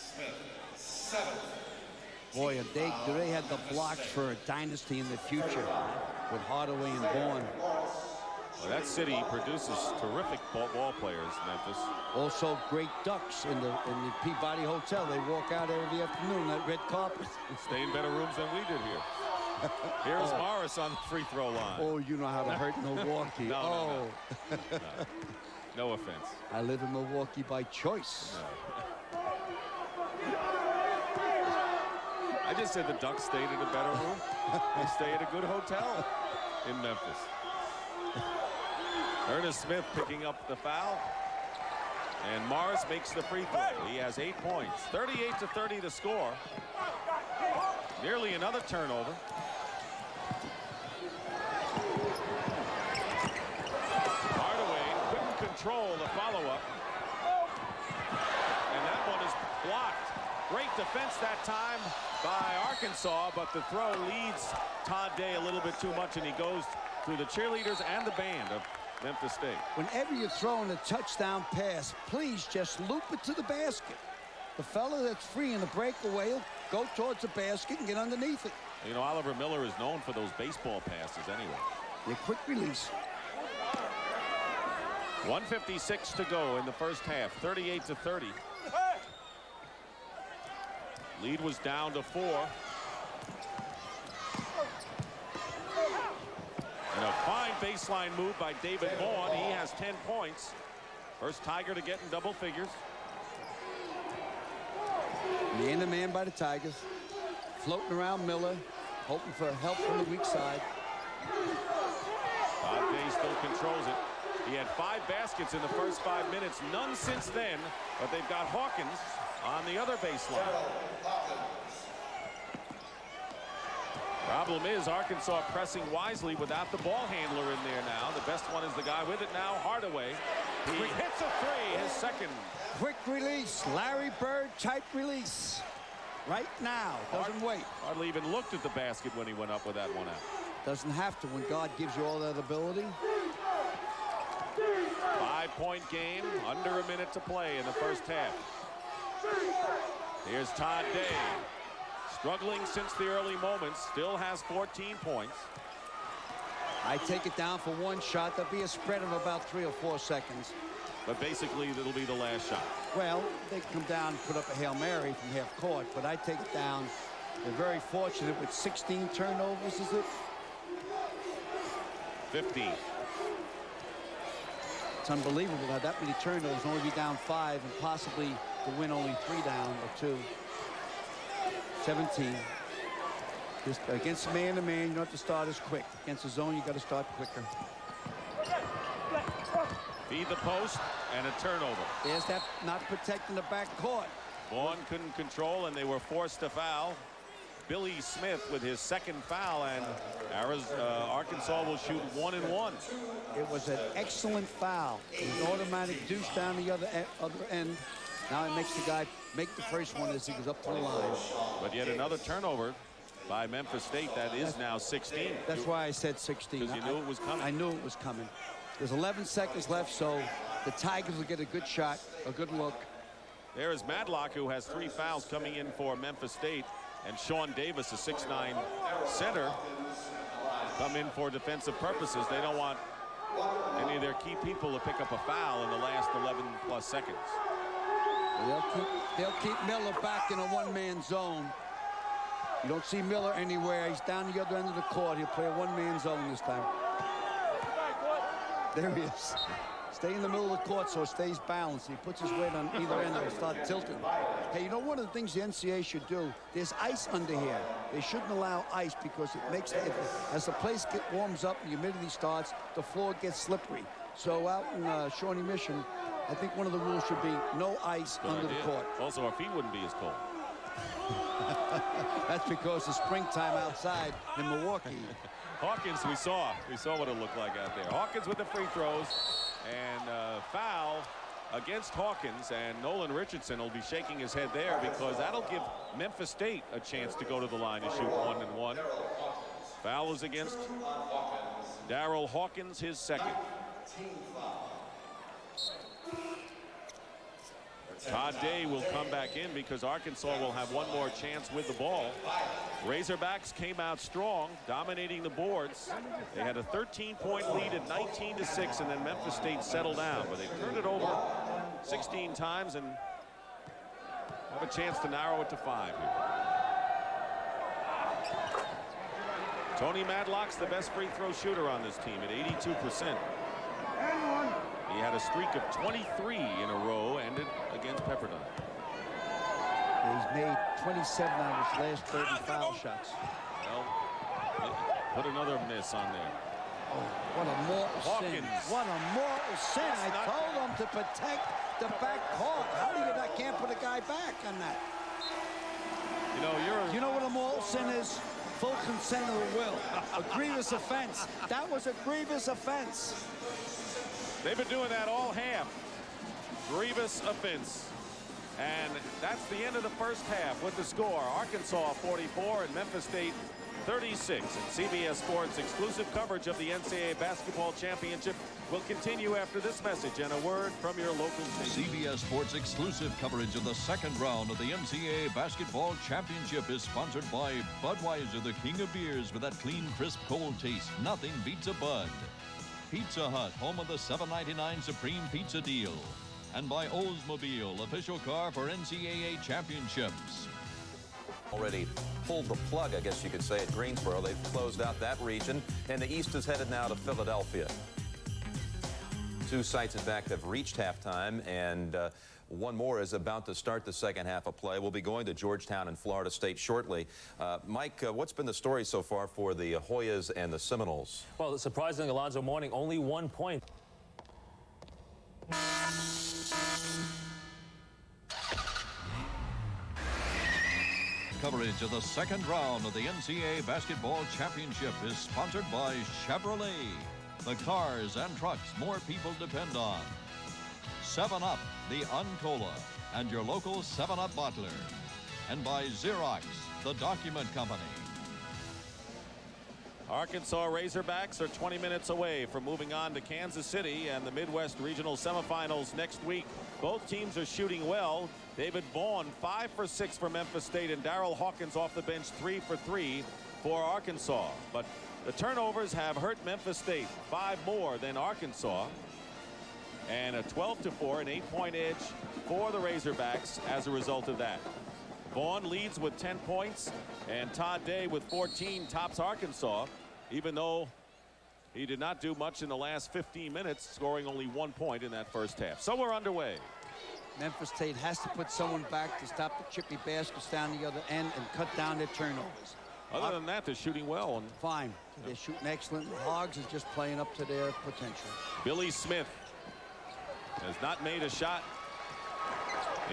Boy, do they have the blocks for a dynasty in the future with Hardaway and Vaughn. Well, that city produces terrific ball players, Memphis. Also great ducks in the Peabody Hotel. They walk out every afternoon, that red carpet. Stay in better rooms than we did here. Here's Morris on the free throw line. Oh, you know how to hurt Milwaukee. No. No offense. I live in Milwaukee by choice. No. I just said the Ducks stayed in a better room. They stay at a good hotel in Memphis. Ernest Smith picking up the foul. And Morris makes the free throw. He has 8 points. 38-30 the score. Nearly another turnover. Hardaway couldn't control the follow-up. And that one is blocked. Great defense that time by Arkansas, but the throw leads Todd Day a little bit too much, and he goes through the cheerleaders and the band of Memphis State. Whenever you're throwing a touchdown pass, please just loop it to the basket. The fella that's free in the breakaway will go towards the basket and get underneath it. You know, Oliver Miller is known for those baseball passes anyway. A quick release. 1:56 to go in the first half, 38-30. Lead was down to 4. And a fine baseline move by David Vaughn. He has 10 points. First Tiger to get in double figures. Man-to-man by the Tigers. Floating around Miller, hoping for help from the weak side. Todd Day still controls it. He had 5 baskets in the first 5 minutes, none since then, but they've got Hawkins on the other baseline. Problem is Arkansas pressing wisely without the ball handler in there now. The best one is the guy with it now, Hardaway. He hits a 3, his second. Quick release, Larry Bird type release. Right now, doesn't wait. Hardly even looked at the basket when he went up with that one out. Doesn't have to when God gives you all that ability. 5-point game, under a minute to play in the first half. Here's Todd Day. Struggling since the early moments, still has 14 points. I take it down for one shot. There'll be a spread of about 3 or 4 seconds. But basically, it'll be the last shot. Well, they come down and put up a Hail Mary from half court, but I take it down. They're very fortunate with 16 turnovers, is it? 15. It's unbelievable how that many turnovers, only be down 5 and possibly to win only 3 down or 2. 17. Just against man-to-man, you don't have to start as quick. Against the zone, you got to start quicker. Feed the post and a turnover. There's that not protecting the back court. Vaughn couldn't control, and they were forced to foul. Billy Smith with his second foul, and Arkansas will shoot 1-1. It was an excellent foul. It was automatic deuce down the other end. Now it makes the guy make the first one as he goes up to the line. But yet another turnover by Memphis State. That is now 16. That's why I said 16. Because you knew it was coming. I knew it was coming. There's 11 seconds left, so the Tigers will get a good shot, a good look. There is Madlock, who has 3 fouls coming in for Memphis State. And Sean Davis, a 6'9" center, come in for defensive purposes. They don't want any of their key people to pick up a foul in the last 11+ seconds. They'll keep Miller back in a one-man zone. You don't see Miller anywhere. He's down the other end of the court. He'll play a one-man zone this time. There he is. Stay in the middle of the court so it stays balanced. He puts his weight on either end and start tilting. Hey, you know one of the things the NCAA should do? There's ice under here. They shouldn't allow ice because it makes, as the place warms up and humidity starts, the floor gets slippery. So out in Shawnee Mission, I think one of the rules should be no ice under the court. Also, our feet wouldn't be as cold. That's because it's springtime outside in Milwaukee. Hawkins, we saw what it looked like out there. Hawkins with the free throws, and a foul against Hawkins, and Nolan Richardson will be shaking his head there because that'll give Memphis State a chance to go to the line to shoot 1-1. Foul is against Darryl Hawkins, his second. Todd Day will come back in because Arkansas will have one more chance with the ball. Razorbacks came out strong, dominating the boards. They had a 13-point lead at 19-6, and then Memphis State settled down, but they turned it over 16 times and have a chance to narrow it to 5 here. Tony Madlock's the best free throw shooter on this team at 82%. He had a streak of 23 in a row, ended against Pepperdine. He's made 27 out of his last 30 foul shots. Well, put another miss on there. Oh, what a mortal Hawkins. sin. What a mortal sin. I told him to protect the back court. How do you not can't put a guy back on that? You know, You know what a mortal sin is? Full consent of the will. A grievous offense. That was a grievous offense. they've been doing that all half. Grievous offense. And that's the end of the first half with the score. Arkansas 44 and Memphis State 36. And CBS Sports exclusive coverage of the NCAA Basketball Championship will continue after this message and a word from your local station. CBS Sports exclusive coverage of the second round of the NCAA Basketball Championship is sponsored by Budweiser, the king of beers with that clean, crisp, cold taste. Nothing beats a Bud. Pizza Hut, home of the $7.99 Supreme Pizza Deal. And by Oldsmobile, official car for NCAA championships. Already pulled the plug, I guess you could say, at Greensboro. They've closed out that region, and the East is headed now to Philadelphia. Two sites, in fact, have reached halftime, and one more is about to start the second half of play. We'll be going to Georgetown and Florida State shortly. Mike, what's been the story so far for the Hoyas and the Seminoles? Well, surprisingly, Alonzo Mourning, only 1 point. Coverage of the second round of the NCAA Basketball Championship is sponsored by Chevrolet, the cars and trucks more people depend on. 7-Up, the Uncola, and your local 7-Up bottler. And by Xerox, the document company. Arkansas Razorbacks are 20 minutes away from moving on to Kansas City and the Midwest Regional Semifinals next week. Both teams are shooting well. David Vaughan 5 for 6 for Memphis State, and Darryl Hawkins off the bench 3 for 3 for Arkansas. But the turnovers have hurt Memphis State, 5 more than Arkansas, and a 12-4, an 8-point edge for the Razorbacks as a result of that. Vaughan leads with 10 points, and Todd Day with 14 tops Arkansas, even though he did not do much in the last 15 minutes, scoring only 1 point in that first half. So we're underway. Memphis State has to put someone back to stop the chippy baskets down the other end and cut down their turnovers. Other than that, they're shooting well. And fine. They're shooting excellent. Hogs is just playing up to their potential. Billy Smith has not made a shot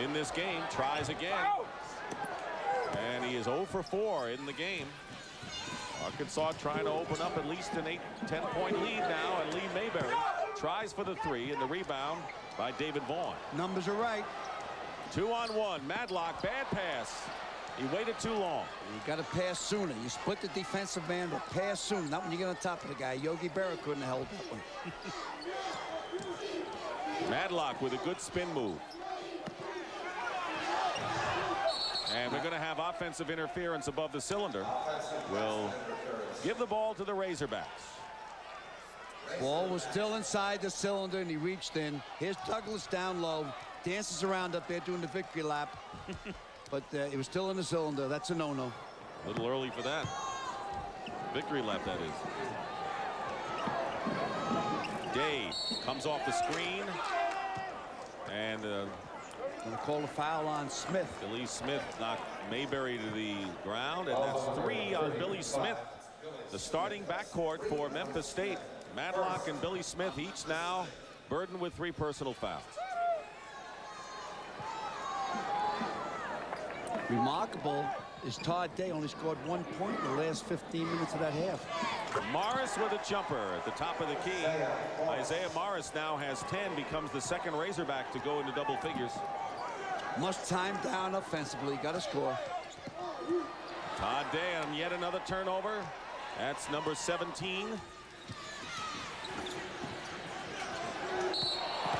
in this game. Tries again. And he is 0 for 4 in the game. Arkansas trying to open up at least an 8-10-point lead now, and Lee Mayberry tries for the 3, and the rebound by David Vaughan. Numbers are right. 2-on-1. Madlock, bad pass. He waited too long. You got to pass sooner. You split the defensive man, but pass sooner. Not when you get on top of the guy. Yogi Berra couldn't have held that one. Madlock with a good spin move. And we're going to have offensive interference above the cylinder. We'll give the ball to the Razorbacks. Ball was still inside the cylinder, and he reached in. Here's Douglas down low. Dances around up there doing the victory lap. But it was still in the cylinder. That's a no-no. A little early for that. Victory lap, that is. Day comes off the screen. And going to call a foul on Smith. Billy Smith knocked Mayberry to the ground, and that's 3 on Billy Smith. The starting backcourt for Memphis State. Madlock and Billy Smith each now burdened with 3 personal fouls. Remarkable is Todd Day only scored 1 point in the last 15 minutes of that half. Morris with a jumper at the top of the key. Isaiah Morris now has 10, becomes the second Razorback to go into double figures. Must time down offensively. Got to score. Todd Day on yet another turnover. That's number 17.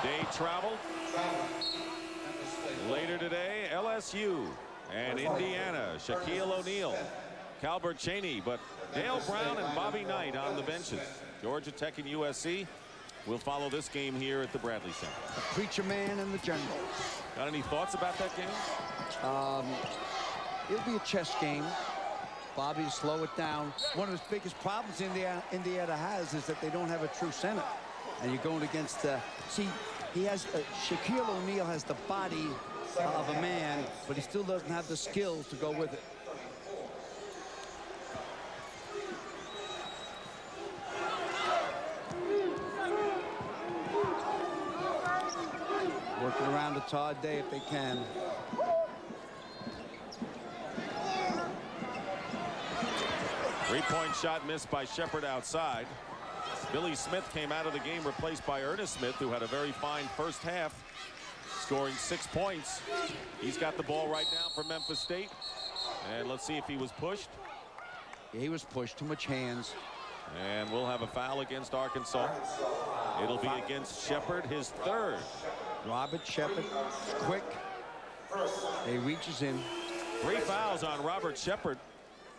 Day traveled. Later today, LSU and Indiana. Shaquille O'Neal, Calbert Cheney, but Dale Brown and Bobby Knight on the benches. Georgia Tech and USC will follow this game here at the Bradley Center. The Preacher Man and the General. Got any thoughts about that game? It'll be a chess game. Bobby to slow it down. One of his biggest problems Indiana has is that they don't have a true center. And you're going against, see, he has, Shaquille O'Neal has the body of a man, but he still doesn't have the skills to go with it. Working around to Todd Day if they can. Three-point shot missed by Shepard outside. Billy Smith came out of the game replaced by Ernest Smith, who had a very fine first half, scoring 6 points. He's got the ball right now for Memphis State. And let's see if he was pushed. Yeah, he was pushed. Too much hands. And we'll have a foul against Arkansas. It'll be against Shepard, his third. Robert Shepard, quick. He reaches in. 3 fouls on Robert Shepard.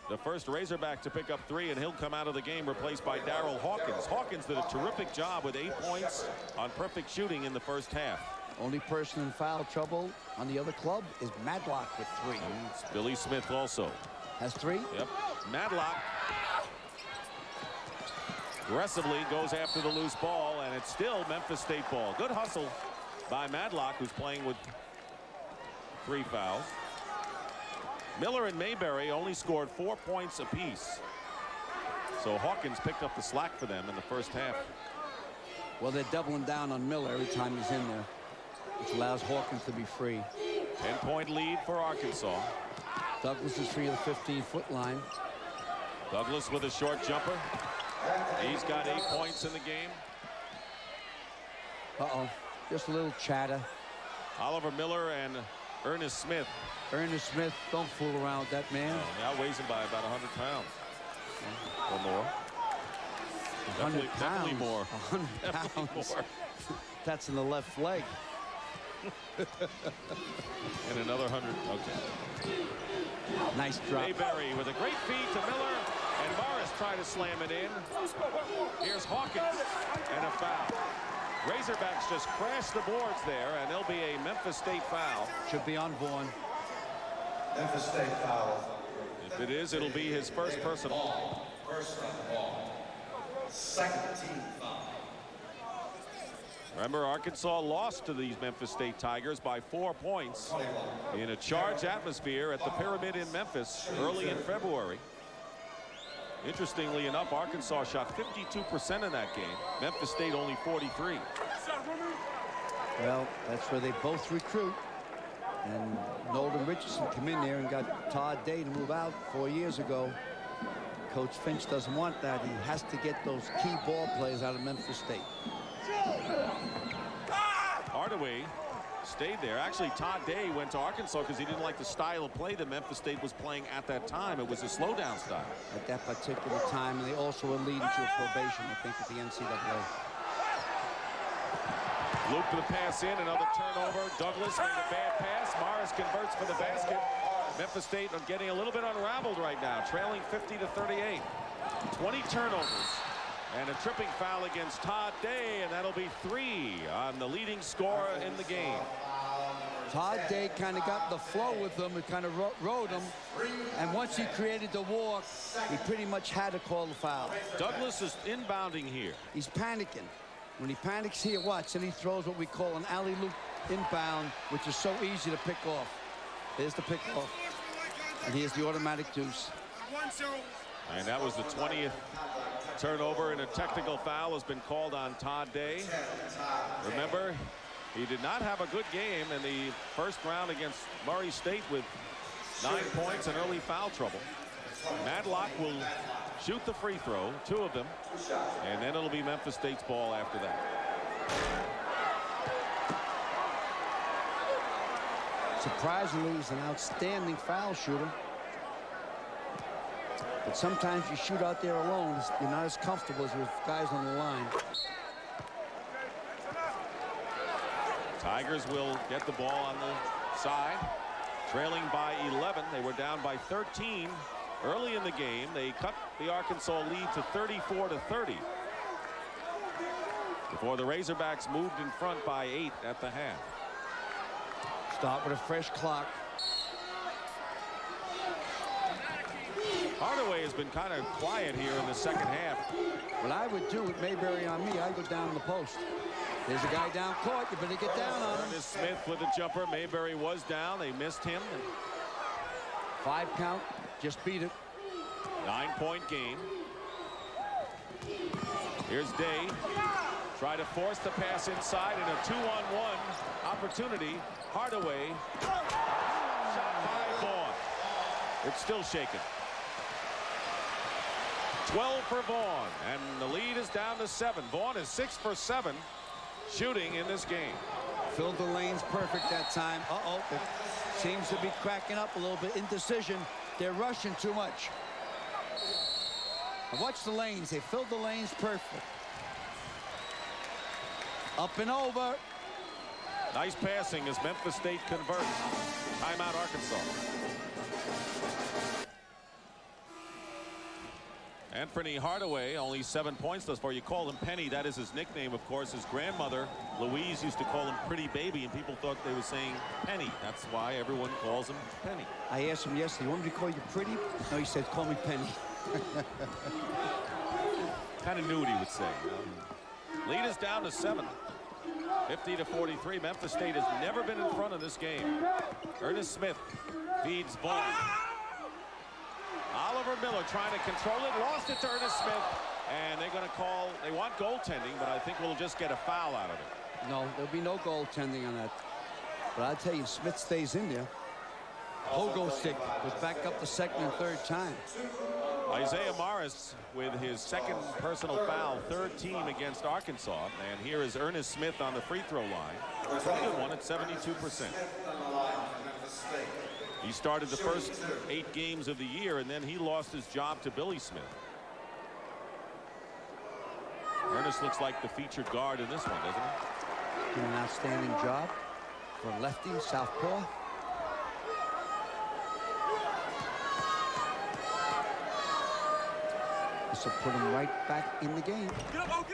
The first Razorback to pick up 3, and he'll come out of the game replaced by Darryl Hawkins. Hawkins did a terrific job with 8 points on perfect shooting in the first half. Only person in foul trouble on the other club is Madlock with 3. And it's Billy Smith also. Has 3? Yep. Madlock aggressively goes after the loose ball, and it's still Memphis State ball. Good hustle by Madlock, who's playing with 3 fouls. Miller and Mayberry only scored 4 points apiece. So Hawkins picked up the slack for them in the first half. Well, they're doubling down on Miller every time he's in there, which allows Hawkins to be free. 10-point lead for Arkansas. Douglas is free of the 15-foot line. Douglas with a short jumper. He's got 8 points in the game. Uh-oh, just a little chatter. Oliver Miller and Ernest Smith. Ernest Smith, don't fool around with that man. He outweighs him by about 100 pounds or more. 100 pounds. Definitely more. 100 pounds. More. That's in the left leg. And another 100. Okay. Nice drop. Mayberry with a great feed to Miller, and Morris tried to slam it in. Here's Hawkins and a foul. Razorbacks just crashed the boards there, and there'll be a Memphis State foul. Should be on Vaughan. Memphis State foul. If it is, it'll be his first personal. First ball. Second team foul. Remember, Arkansas lost to these Memphis State Tigers by 4 points in a charged atmosphere at the Pyramid in Memphis early in February. Interestingly enough, Arkansas shot 52% in that game. Memphis State only 43. Well, that's where they both recruit. And Nolan Richardson come in there and got Todd Day to move out 4 years ago. Coach Finch doesn't want that. He has to get those key ball players out of Memphis State. Hardaway stayed there. Actually, Todd Day went to Arkansas because he didn't like the style of play that Memphis State was playing at that time. It was a slow-down style. At that particular time, and they also were leading to a probation, I think, at the NCAA. Loop to the pass in, another turnover. Douglas made a bad pass. Morris converts for the basket. Memphis State are getting a little bit unraveled right now, trailing 50-38. 20 turnovers and a tripping foul against Todd Day, and that'll be 3 on the leading scorer in the game. Todd Day kind of got the flow with them and kind of rode him. And once he created the walk, he pretty much had to call the foul. Douglas is inbounding here. He's panicking. When he panics here, watch, and he throws what we call an alley-oop inbound, which is so easy to pick off. There's the pick off. And here's the automatic deuce. And that was the 20th turnover, and a technical foul has been called on Todd Day. Remember, he did not have a good game in the first round against Murray State with 9 points and early foul trouble. Madlock will shoot the free throw, 2 of them, and then it'll be Memphis State's ball after that. Surprisingly, he's an outstanding foul shooter. But sometimes you shoot out there alone, you're not as comfortable as with guys on the line. Tigers will get the ball on the side, trailing by 11. They were down by 13 early in the game. They cut the Arkansas lead to 34-30 before the Razorbacks moved in front by 8 at the half. Start with a fresh clock. Hardaway has been kind of quiet here in the second half. What I would do with Mayberry on me, I'd go down the post. There's a guy down court. You better get down on him. Ernest Smith with a jumper. Mayberry was down. They missed him. 5 count. Just beat it. 9-point game. Here's Day. Try to force the pass inside in a 2-on-1 opportunity. Hardaway. Shot by Vaughn. It's still shaken. 12 for Vaughn, and the lead is down to 7. Vaughn is 6 for 7 shooting in this game. Filled the lanes perfect that time. It seems to be cracking up a little bit. Indecision. They're rushing too much. And watch the lanes. They filled the lanes perfect. Up and over. Nice passing as Memphis State converts. Timeout, Arkansas. Anthony Hardaway, only 7 points thus far. You call him Penny. That is his nickname, of course. His grandmother, Louise, used to call him Pretty Baby, and people thought they were saying Penny. That's why everyone calls him Penny. I asked him yesterday, you want me to call you Pretty? No, he said, call me Penny. Kind of knew what he would say. Lead is down to 7. 50-43. Memphis State has never been in front of this game. Ernest Smith feeds Vaughn. Oliver Miller trying to control it, lost it to Ernest Smith, and they're going to call, they want goaltending, but I think we'll just get a foul out of it. No, there'll be no goaltending on that. But I'll tell you, Smith stays in there. Pogo stick was back up the second and third time. Isaiah Morris with his second personal foul, 3rd team against Arkansas, and here is Ernest Smith on the free throw line. Pretty good one at 72%. He started the first 8 games of the year, and then he lost his job to Billy Smith. Ernest looks like the featured guard in this one, doesn't he? Doing an outstanding job for lefty, southpaw. This will put him right back in the game.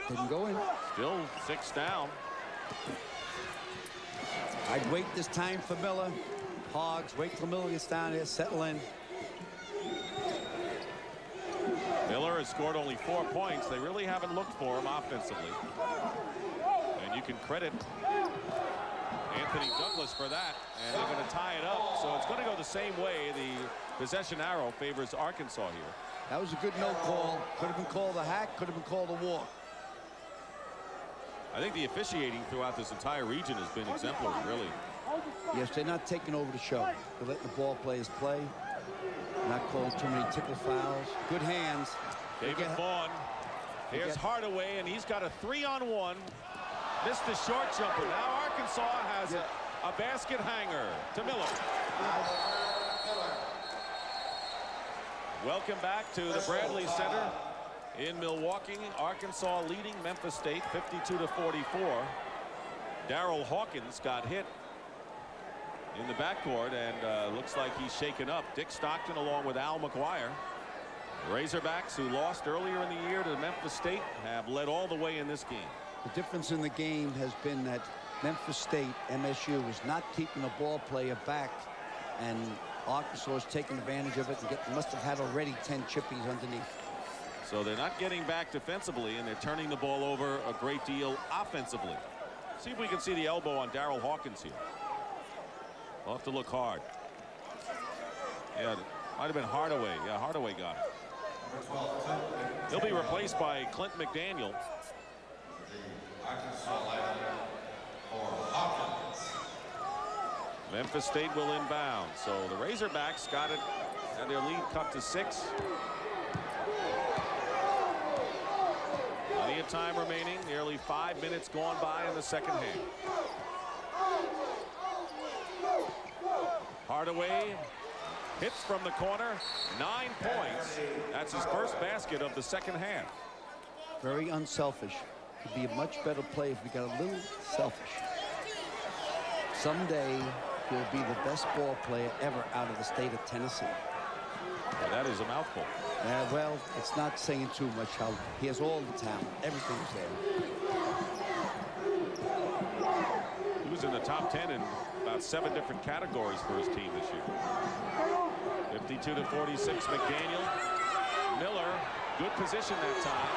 Didn't go in. Still 6 down. I'd wait this time for Miller. Hogs, wait till Miller gets down here, settle in. Miller has scored only 4 points. They really haven't looked for him offensively. And you can credit Anthony Douglas for that. And they're going to tie it up. So it's going to go the same way. The possession arrow favors Arkansas here. That was a good no call. Could have been called a hack, could have been called a walk. I think the officiating throughout this entire region has been exemplary, really. Yes, they're not taking over the show. They're letting the ball players play. Not calling too many tickle fouls. Good hands. David Vaughn. Here's Hardaway, and he's got a 3-on-1. Missed the short jumper. Now Arkansas has a basket hanger to Miller. Welcome back to the Bradley Center in Milwaukee. Arkansas leading Memphis State 52-44. Darryl Hawkins got hit in the backcourt, and looks like he's shaken up. Dick Stockton along with Al McGuire. Razorbacks, who lost earlier in the year to Memphis State, have led all the way in this game. The difference in the game has been that Memphis State, MSU, is not keeping the ball player back, and Arkansas is taking advantage of it and must have had already 10 chippies underneath. So they're not getting back defensively, and they're turning the ball over a great deal offensively. See if we can see the elbow on Darryl Hawkins here. We'll have to look hard. Yeah, it might have been Hardaway. Yeah, Hardaway got it. He'll be replaced by Clint McDaniel. Memphis State will inbound. So the Razorbacks got it, and their lead cut to 6. of time remaining. Nearly 5 minutes gone by in the second half. Hardaway hits from the corner. 9 points. That's his first basket of the second half. Very unselfish. He'd be a much better player if he got a little selfish. Someday he'll be the best ball player ever out of the state of Tennessee. Well, that is a mouthful. Well, it's not saying too much how he has all the talent. Everything's there. He was in the top 10 in about 7 different categories for his team this year. 52-46 McDaniel. Miller, good position that time.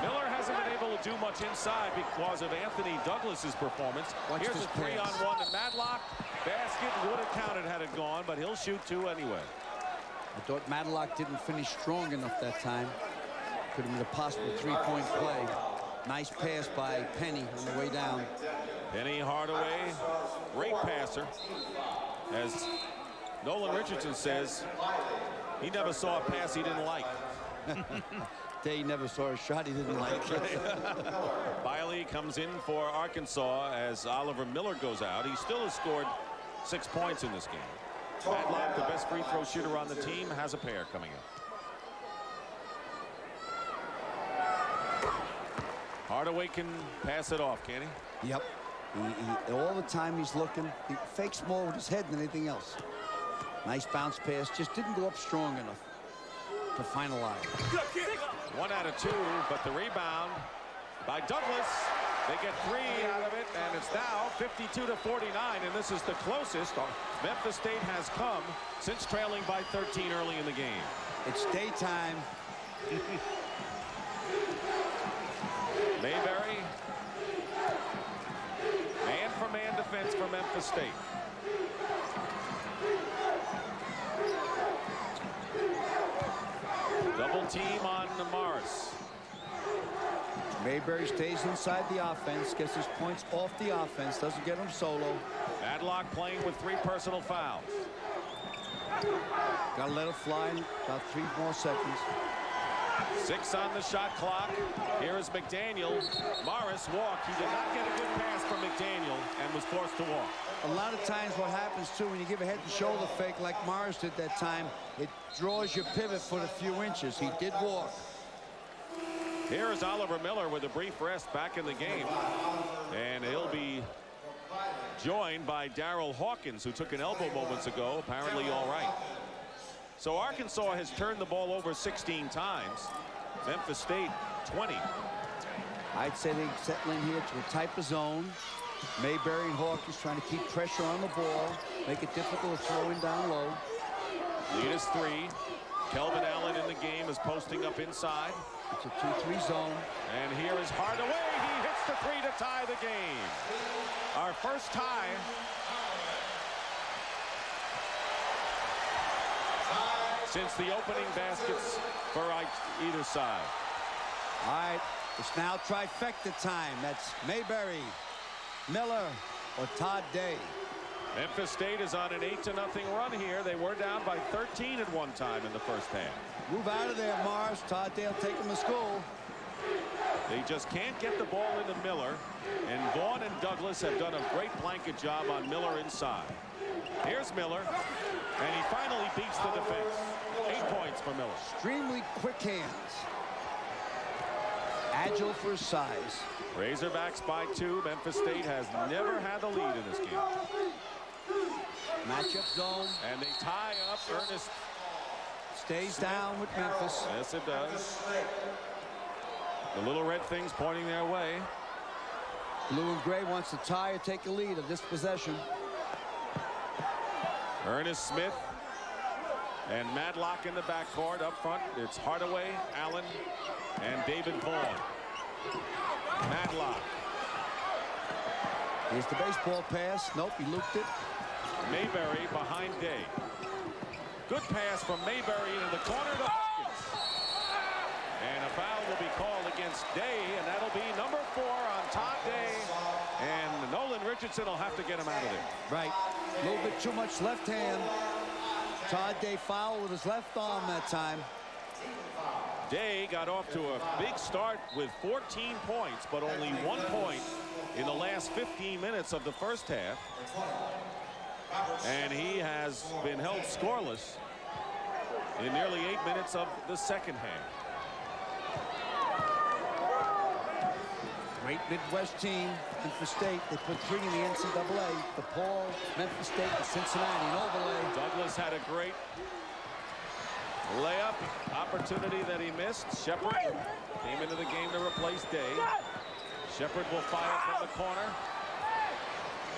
Miller hasn't been able to do much inside because of Anthony Douglas's performance. Watch Here's this a 3-on-1 to Matlock. Basket would have counted had it gone, but he'll shoot 2 anyway. I thought Matlock didn't finish strong enough that time. Could have been a possible 3-point play. Nice pass by Penny on the way down. Penny Hardaway, great passer. As Nolan Richardson says, he never saw a pass he didn't like. They never saw a shot he didn't like. Biley comes in for Arkansas as Oliver Miller goes out. He still has scored 6 points in this game. Matlock, the best free throw shooter on the team, has a pair coming up. Hardaway can pass it off, can he? Yep. All the time he's looking. He fakes more with his head than anything else. Nice bounce pass. Just didn't go up strong enough to finalize. 1 out of 2, but the rebound by Douglas. They get 3 out of it, and it's now 52-49, and this is the closest Memphis State has come since trailing by 13 early in the game. It's daytime. Mayberry. Man-for-man defense for Memphis State. Double team on Morris. Mayberry stays inside the offense, gets his points off the offense, doesn't get him solo. Matlock playing with 3 personal fouls. Got to let it fly in about 3 more seconds. 6 on the shot clock. Here is McDaniel. Morris walked. He did not get a good pass from McDaniel and was forced to walk. A lot of times what happens too when you give a head and shoulder fake like Morris did that time, it draws your pivot for a few inches. He did walk. Here is Oliver Miller with a brief rest back in the game. And he'll be joined by Darryl Hawkins, who took an elbow moments ago, apparently all right. So Arkansas has turned the ball over 16 times. Memphis State 20. I'd say they settle in here to a type of zone. Mayberry and Hawkins trying to keep pressure on the ball, make it difficult to throw in down low. Lead is 3. Kelvin Allen in the game is posting up inside. It's a 2-3 zone. And here is Hardaway. He hits the 3 to tie the game. Our first tie. Since the opening baskets for either side. All right, it's now trifecta time. That's Mayberry, Miller, or Todd Day. Memphis State is on an 8-0 run here. They were down by 13 at one time in the first half. Move out of there, Mars. Todd Day will take him to school. They just can't get the ball into Miller. And Vaughn and Douglas have done a great blanket job on Miller inside. Here's Miller. And he finally beats the defense. 8 points for Miller. Extremely quick hands. Agile for his size. Razorbacks by 2. Memphis State has never had the lead in this game. Matchup zone. And they tie up. Ernest stays down with Memphis. Yes, it does. The little red things pointing their way. Blue and gray wants to tie or take a lead of this possession. Ernest Smith and Matlock in the backcourt. Up front, it's Hardaway, Allen, and David Vaughn. Matlock. Here's the baseball pass. Nope, he looped it. Mayberry behind Day. Good pass from Mayberry into the corner to Hawkins. And a foul will be called against Day, and that'll be number 4 on Todd Day. And Nolan Richardson will have to get him out of there. Right. A little bit too much left hand. Todd Day foul with his left arm that time. Day got off to a big start with 14 points, but only 1 point in the last 15 minutes of the first half. And he has been held scoreless in nearly 8 minutes of the second half. Great Midwest team, Memphis State. They put 3 in the NCAA. DePaul, Memphis State, and Cincinnati. An overlay. Douglas had a great layup opportunity that he missed. Shepard came into the game to replace Day. Shepard will fire from the corner.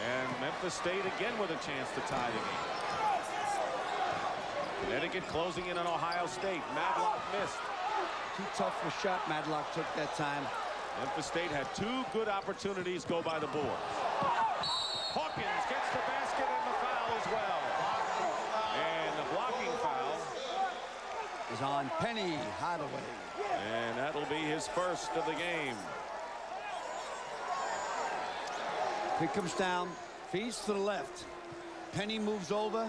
And Memphis State again with a chance to tie the game. Connecticut closing in on Ohio State. Madlock missed. Too tough for a shot Madlock took that time. Memphis State had 2 good opportunities go by the board. Hawkins gets the basket and the foul as well. And the blocking foul is on Penny Hardaway. And that'll be his first of the game. He comes down, feeds to the left. Penny moves over.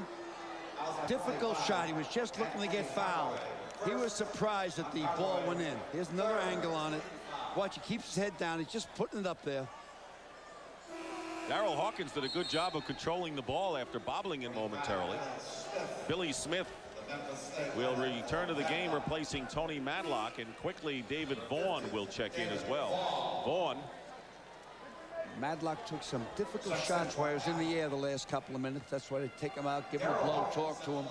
Difficult shot. He was just looking to get fouled. He was surprised that the ball went in. Here's another angle on it. Watch, he keeps his head down. He's just putting it up there. Darryl Hawkins did a good job of controlling the ball after bobbling it momentarily. Billy Smith will return to the game, replacing Tony Madlock, and quickly David Vaughn will check in as well. Vaughn. Madlock took some difficult shots while he was in the air the last couple of minutes. That's why they take him out, give him a blow, talk to him.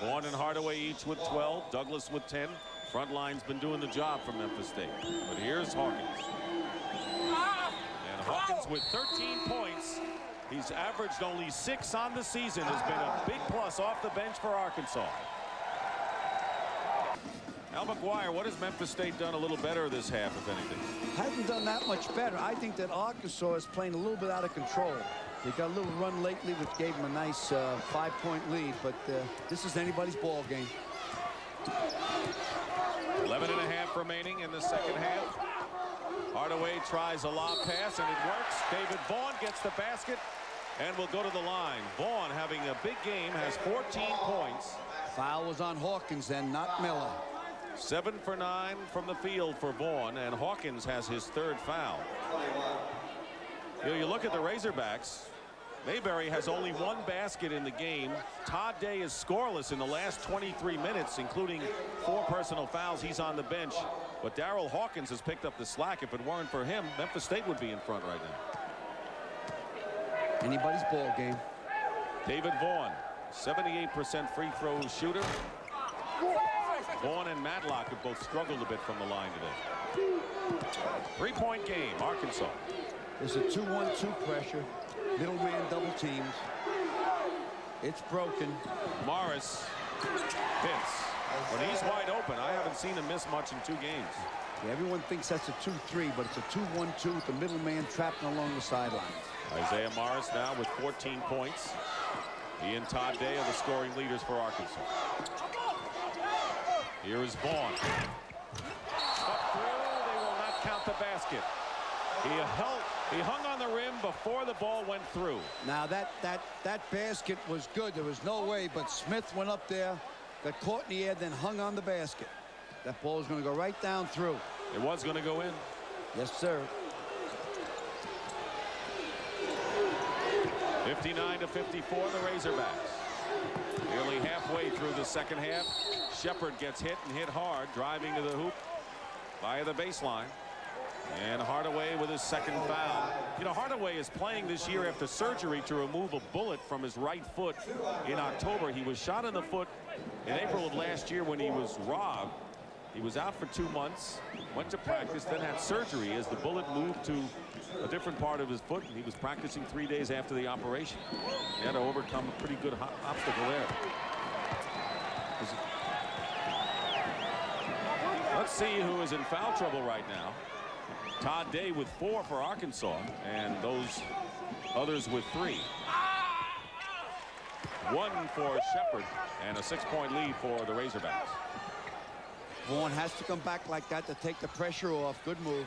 Vaughn and Hardaway each with 12, Douglas with 10. Front line's been doing the job for Memphis State. But here's Hawkins. And Hawkins with 13 points. He's averaged only 6 on the season. Has been a big plus off the bench for Arkansas. Al McGuire, what has Memphis State done a little better this half, if anything? Hasn't done that much better. I think that Arkansas is playing a little bit out of control. They got a little run lately, which gave them a nice 5-point lead, but this is anybody's ball game. 11.5 remaining in the second half. Hardaway tries a lob pass, and it works. David Vaughn gets the basket and will go to the line. Vaughn, having a big game, has 14 points. Foul was on Hawkins and not Miller. 7 for 9 from the field for Vaughn, and Hawkins has his 3rd foul. You look at the Razorbacks. Mayberry has only 1 basket in the game. Todd Day is scoreless in the last 23 minutes, including 4 personal fouls. He's on the bench. But Darryl Hawkins has picked up the slack. If it weren't for him, Memphis State would be in front right now. Anybody's ball game. David Vaughn, 78% free throw shooter. Vaughn and Madlock have both struggled a bit from the line today. 3-point game, Arkansas. There's a 2-1-2 pressure. Middle man double teams. It's broken. Morris hits. When he's wide open, I haven't seen him miss much in 2 games. Yeah, everyone thinks that's a 2-3, but it's a 2-1-2 with the middle man trapped along the sideline. Isaiah Morris now with 14 points. He and Todd Day are the scoring leaders for Arkansas. Here is Vaughn. Up through, they will not count the basket. He hung on the rim before the ball went through. Now that basket was good. There was no way, but Smith went up there, got caught in the air, then hung on the basket. That ball is going to go right down through. It was going to go in. Yes, sir. 59-54, the Razorbacks. Nearly halfway through the second half. Shepard gets hit and hit hard, driving to the hoop via the baseline. And Hardaway with his 2nd foul. You know, Hardaway is playing this year after surgery to remove a bullet from his right foot in October. He was shot in the foot in April of last year when he was robbed. He was out for 2 months, went to practice, then had surgery as the bullet moved to a different part of his foot, and he was practicing 3 days after the operation. He had to overcome a pretty good obstacle there. Let's see who is in foul trouble right now. Todd Day with 4 for Arkansas, and those others with 3. 1 for Shepard, and a 6-point lead for the Razorbacks. Vaughn has to come back like that to take the pressure off. Good move.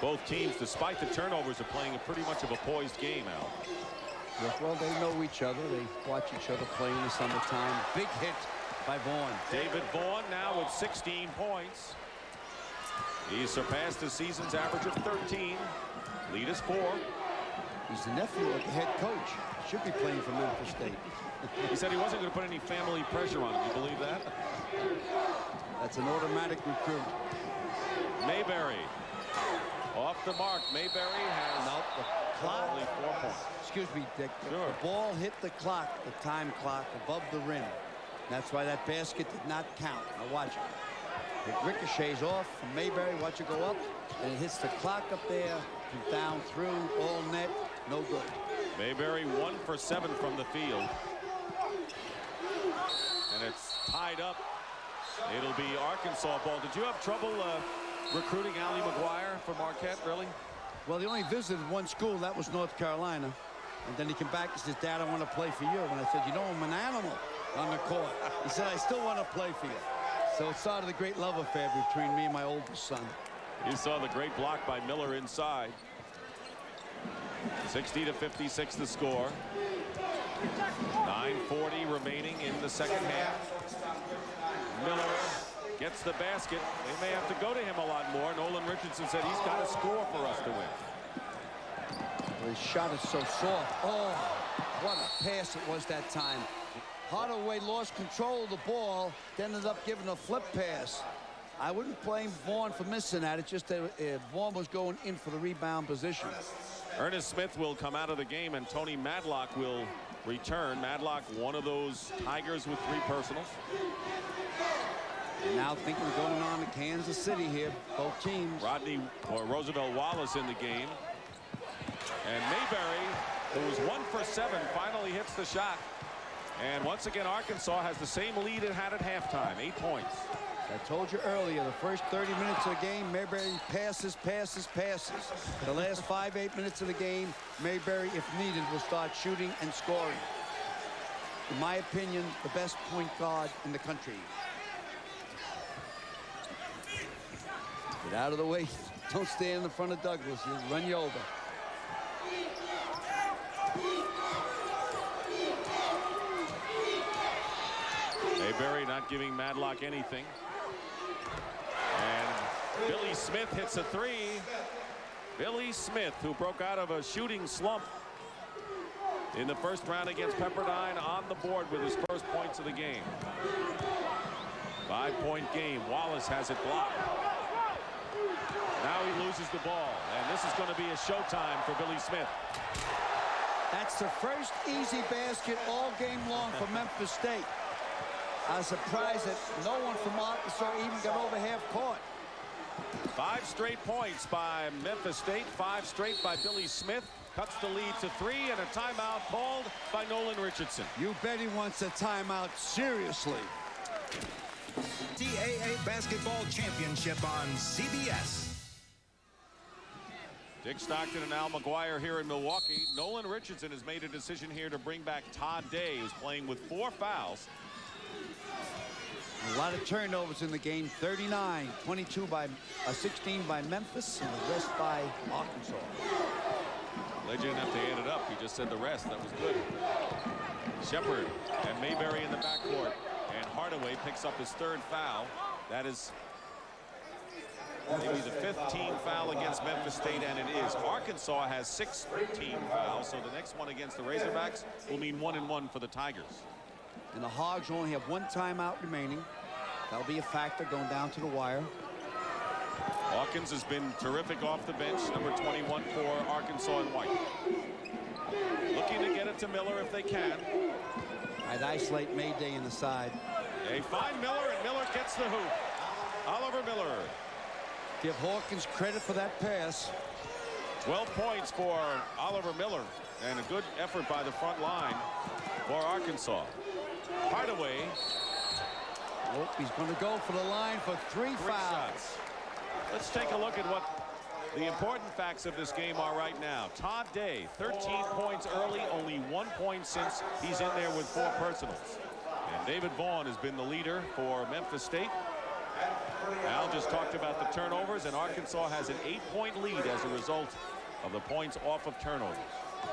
Both teams, despite the turnovers, are playing a pretty much of a poised game, Al. Yes, well, they know each other. They watch each other play in the summertime. Big hit by Vaughan. David Vaughan now with 16 points. He surpassed the season's average of 13. Lead is 4. He's the nephew of the head coach. Should be playing for Memphis State. He said he wasn't going to put any family pressure on him. You believe that? That's an automatic recruit. Mayberry off the mark. Mayberry has the clock. only 4 points. Excuse me, Dick. Sure. The ball hit the clock, the time clock above the rim. That's why that basket did not count. Now watch it. It ricochets off from Mayberry. Watch it go up, and it hits the clock up there, and down through, all net, no good. Mayberry 1 for 7 from the field. And it's tied up. It'll be Arkansas ball. Did you have trouble recruiting Ali McGuire for Marquette, really? Well, he only visited one school. That was North Carolina. And then he came back and says, Dad, I want to play for you. And I said, you know, I'm an animal on the court. He said, I still want to play for you. So it started a great love affair between me and my oldest son. You saw the great block by Miller inside. 60-56 the score. 9:40 remaining in the second half. Miller gets the basket. They may have to go to him a lot more. Nolan Richardson said he's got to score for us to win. Well, his shot is so soft. Oh, what a pass it was that time. Hardaway lost control of the ball, then ended up giving a flip pass. I wouldn't blame Vaughan for missing that. It's just that Vaughan was going in for the rebound position. Ernest Smith will come out of the game, and Tony Madlock will return. Madlock, one of those Tigers with 3 personals. And now thinking going on to Kansas City here, both teams. Rodney or Roosevelt Wallace in the game. And Mayberry, who was 1 for 7, finally hits the shot. And once again, Arkansas has the same lead it had at halftime, 8 points. I told you earlier, the first 30 minutes of the game, Mayberry passes. The last 5-8 minutes of the game, Mayberry, if needed, will start shooting and scoring. In my opinion, the best point guard in the country. Get out of the way. Don't stand in front of Douglas. He'll run you over. Mayberry not giving Madlock anything. And Billy Smith hits a 3. Billy Smith, who broke out of a shooting slump in the first round against Pepperdine, on the board with his first points of the game. 5-point game. Wallace has it blocked. Now he loses the ball, and this is going to be a showtime for Billy Smith. That's the first easy basket all game long for Memphis State. I was surprised that no one from Arkansas even got over half court. 5 straight points by Memphis State, 5 straight by Billy Smith. Cuts the lead to 3, and a timeout called by Nolan Richardson. You bet he wants a timeout, seriously. NCAA Basketball Championship on CBS. Dick Stockton and Al McGuire here in Milwaukee. Nolan Richardson has made a decision here to bring back Todd Day, who's playing with 4 fouls. A lot of turnovers in the game. 39, 22 by 16 by Memphis, and the rest by Arkansas. Glad you didn't have to add it up. He just said the rest. That was good. Shepard and Mayberry in the backcourt, and Hardaway picks up his 3rd foul. That is maybe the 5th team foul against Memphis State, and it is. Arkansas has 6 team fouls, so the next one against the Razorbacks will mean 1-1 for the Tigers. And the Hogs only have 1 timeout remaining. That'll be a factor going down to the wire. Hawkins has been terrific off the bench, number 21 for Arkansas in white. Looking to get it to Miller if they can. I'd isolate Mayday in the side. They find Miller, and Miller gets the hoop. Oliver Miller. Give Hawkins credit for that pass. 12 points for Oliver Miller, and a good effort by the front line for Arkansas. Hardaway. Oh, he's going to go for the line for 3 fouls. Shots. Let's take a look at what the important facts of this game are right now. Todd Day, 13 points early, only 1 point since he's in there with 4 personals. And David Vaughan has been the leader for Memphis State. Al just talked about the turnovers, and Arkansas has an 8-point lead as a result of the points off of turnovers.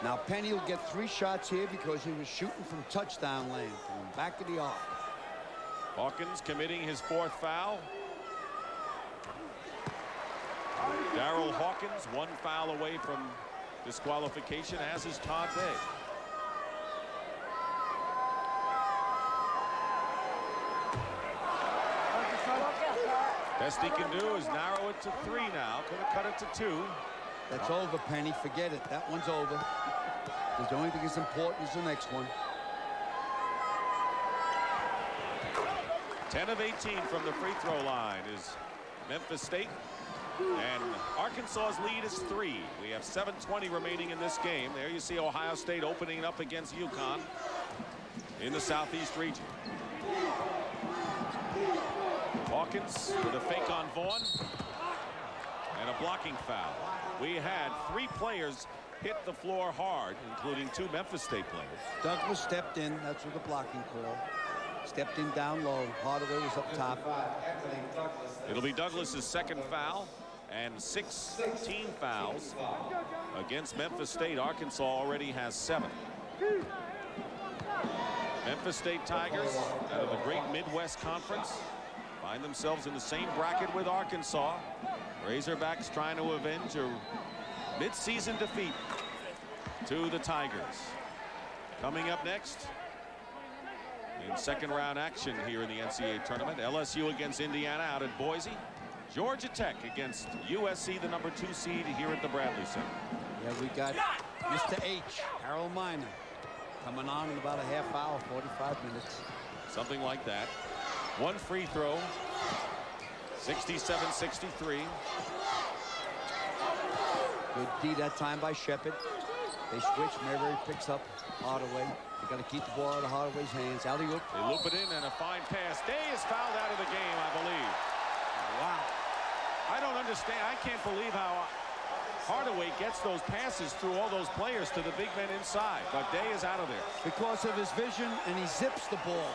Now Penny will get 3 shots here because he was shooting from touchdown land, from the back of the arc. Hawkins committing his 4th foul. Darryl Hawkins 1 foul away from disqualification, as is Todd Day. Best he can do is narrow it to 3 now. Could have cut it to 2. That's over, Penny. Forget it. That one's over. The only thing that's important is the next one. 10 of 18 from the free throw line is Memphis State. And Arkansas's lead is 3. We have 7:20 remaining in this game. There you see Ohio State opening up against UConn in the Southeast region. Hawkins with a fake on Vaughn and a blocking foul. We had 3 players hit the floor hard, including 2 Memphis State players. Douglas stepped in. That's with the blocking call. Stepped in down low. Hardaway was up top. It'll be Douglas's 2nd foul and 16 fouls against Memphis State. Arkansas already has 7. Memphis State Tigers out of the great Midwest Conference find themselves in the same bracket with Arkansas. Razorbacks trying to avenge a mid-season defeat to the Tigers. Coming up next in 2nd round action here in the NCAA tournament, LSU against Indiana out at Boise. Georgia Tech against USC, the number 2 seed here at the Bradley Center. Yeah, we got Mr. H, Harold Miner, coming on in about a half hour, 45 minutes. Something like that. 1 free throw, 67-63. Good D that time by Shepard. They switch. Mayberry picks up Hardaway. They got to keep the ball out of Hardaway's hands. Alley-oop. They loop it in and a fine pass. Day is fouled out of the game, I believe. Wow. I don't understand. I can't believe how Hardaway gets those passes through all those players to the big men inside. But Day is out of there. Because of his vision, and he zips the ball.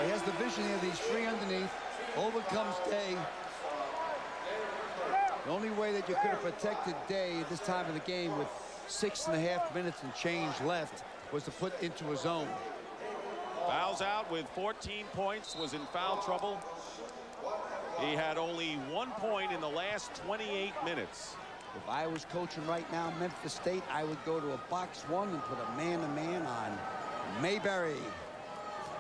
He has the vision here. These 3 underneath. Overcomes Day. The only way that you could have protected Day at this time of the game with 6.5 minutes and change left was to put into his zone. Fouls out with 14 points, was in foul trouble. He had only 1 point in the last 28 minutes. If I was coaching right now, Memphis State, I would go to a box 1 and put a man-to-man on Mayberry.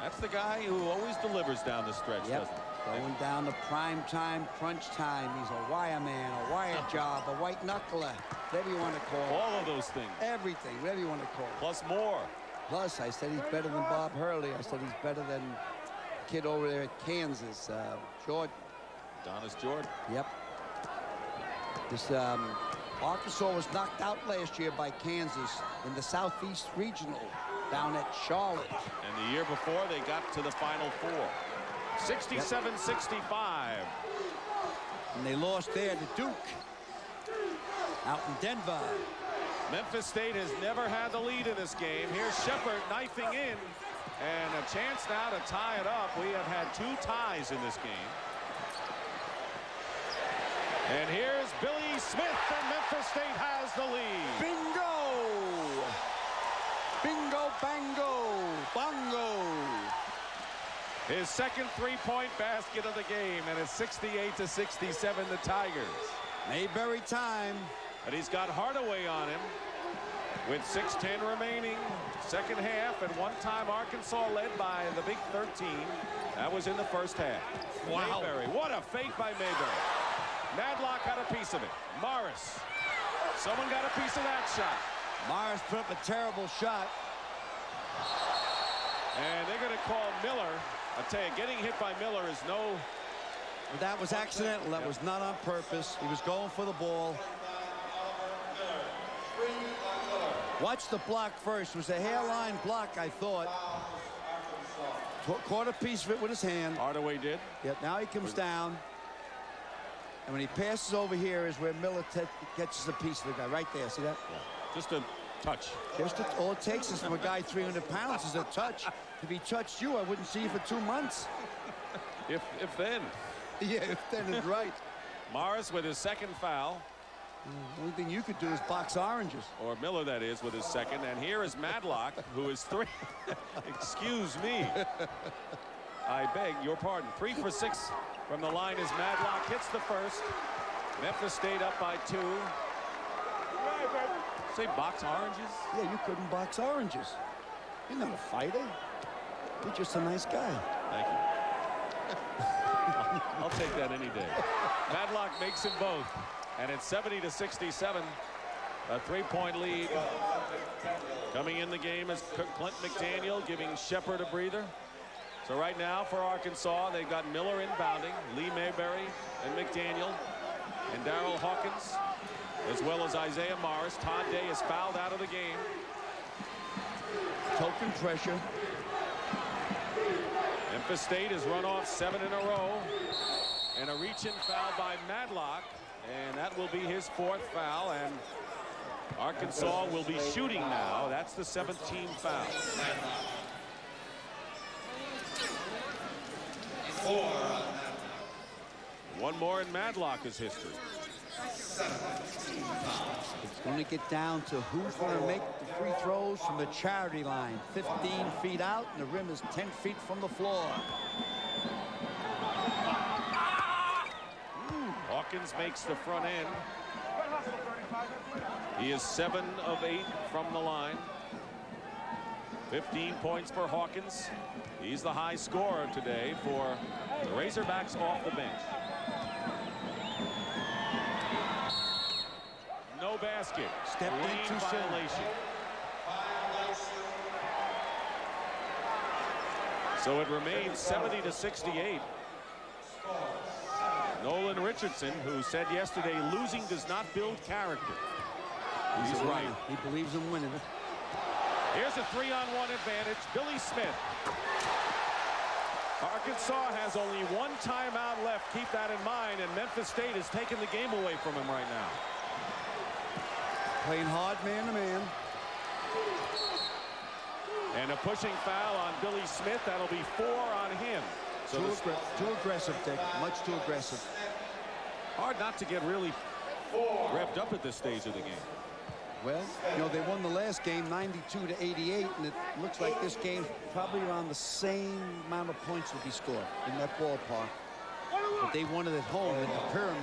That's the guy who always delivers down the stretch, doesn't he? Going down to prime time, crunch time. He's a wire man, a wire job, a white knuckler, whatever you want to call it. All of those things. Everything, whatever you want to call it. Plus more. Plus, I said he's better than Bob Hurley. I said he's better than the kid over there at Kansas, Jordan. Donis Jordan. Yep. This Arkansas was knocked out last year by Kansas in the Southeast Regional down at Charlotte. And the year before, they got to the Final Four. 67-65. And they lost there to Duke out in Denver. Memphis State has never had the lead in this game. Here's Shepard knifing in, and a chance now to tie it up. We have had 2 ties in this game. And here's Billy Smith, and Memphis State has the lead. Bingo! Bingo, bango, bongo. His 2nd 3-point basket of the game, and it's 68-67, the Tigers. Mayberry time. And he's got Hardaway on him with 6:10 remaining. 2nd half, and one time Arkansas led by the Big 13. That was in the 1st half. Wow. Mayberry, what a fake by Mayberry. Madlock got a piece of it. Morris, someone got a piece of that shot. Morris put up a terrible shot. And they're going to call Miller. I tell you, getting hit by Miller is no... That was accidental. That was not on purpose. He was going for the ball. Watch the block first. It was a hairline block, I thought. Caught a piece of it with his hand. Hardaway did. Yep, now he comes down. And when he passes over here is where Miller catches a piece of the guy. Right there, see that? Yeah. Just a touch. All it takes is from a guy 300 pounds is a touch. If he touched you, I wouldn't see you for 2 months. If then. Yeah, if then is right. Morris with his 2nd foul. The only thing you could do is box oranges. Or Miller, that is, with his 2nd. And here is Madlock, who is 3. Excuse me. I beg your pardon. 3 for 6 from the line as Madlock hits the first. Memphis State up by 2. Say box oranges? Yeah, you couldn't box oranges. You're not a fighter. You're just a nice guy. Thank you. I'll take that any day. Madlock makes them both. And it's 70-67. A 3-point lead. Coming in the game is Clint McDaniel giving Shepard a breather. So right now for Arkansas, they've got Miller inbounding, Lee Mayberry and McDaniel and Darryl Hawkins, as well as Isaiah Morris. Todd Day is fouled out of the game. Token pressure. Memphis State has run off 7 in a row. And a reach-in foul by Madlock. And that will be his 4th foul. And Arkansas will be shooting now. That's the 17th foul. 1 more in Madlock's history. It's going to get down to who's going to make the free throws from the charity line. 15 feet out, and the rim is 10 feet from the floor. Hawkins makes the front end. He is 7 of 8 from the line. 15 points for Hawkins. He's the high scorer today for the Razorbacks off the bench. No basket. Stepped in too soon. Violation. So it remains 70-68. Nolan Richardson, who said yesterday losing does not build character. He's right. He believes in winning it. Here's a 3-on-1 advantage. Billy Smith. Arkansas has only 1 timeout left. Keep that in mind. And Memphis State is taking the game away from him right now. Playing hard man to man. And a pushing foul on Billy Smith. That'll be 4 on him. So too aggressive, Dick. Much too aggressive. Hard not to get really revved up at this stage of the game. Well, you know, they won the last game 92-88, and it looks like this game probably around the same amount of points will be scored in that ballpark. But they won it at home in the Pyramid.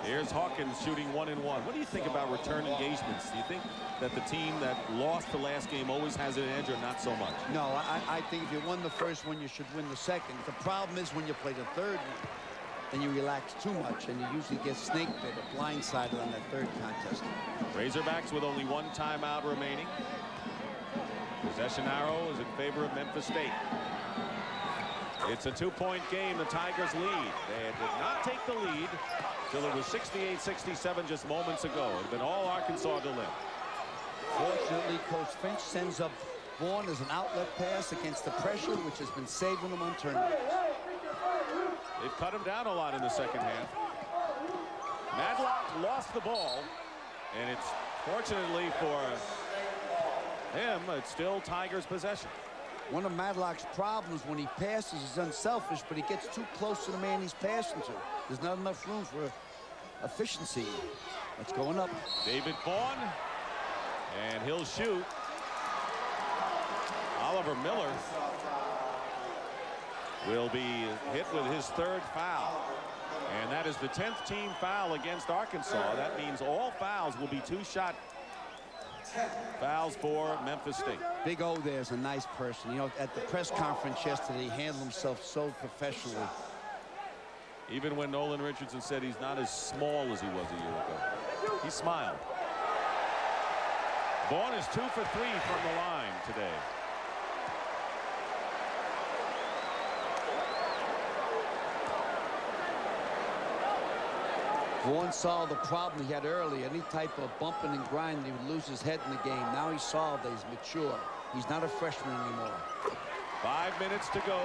Here's Hawkins shooting 1-1. What do you think about return engagements? Do you think that the team that lost the last game always has an edge or not so much? No, I think if you won the first one, you should win the second. The problem is when you play the third one, then you relax too much, and you usually get snake bit or blindsided on that third contest. Razorbacks with only 1 timeout remaining. Possession arrow is in favor of Memphis State. It's a 2-point game. The Tigers lead. They did not take the lead till it was 68-67 just moments ago. It had been all Arkansas to live. Fortunately, Coach Finch sends up Vaughn as an outlet pass against the pressure, which has been saving them on turnovers. They've cut him down a lot in the second half. Madlock lost the ball, and it's fortunately for him, it's still Tigers' possession. One of Madlock's problems when he passes is unselfish, but he gets too close to the man he's passing to. There's not enough room for efficiency. It's going up. David Vaughn, and he'll shoot. Oliver Miller will be hit with his 3rd foul. And that is the 10th team foul against Arkansas. That means all fouls will be 2-shot fouls for Memphis State. Big O there's a nice person. You know, at the press conference yesterday, he handled himself so professionally. Even when Nolan Richardson said he's not as small as he was a year ago, he smiled. Vaughn is 2 for 3 from the line today. Vaughn solved the problem he had earlier. Any type of bumping and grinding, he would lose his head in the game. Now he solved it. He's mature. He's not a freshman anymore. 5 minutes to go.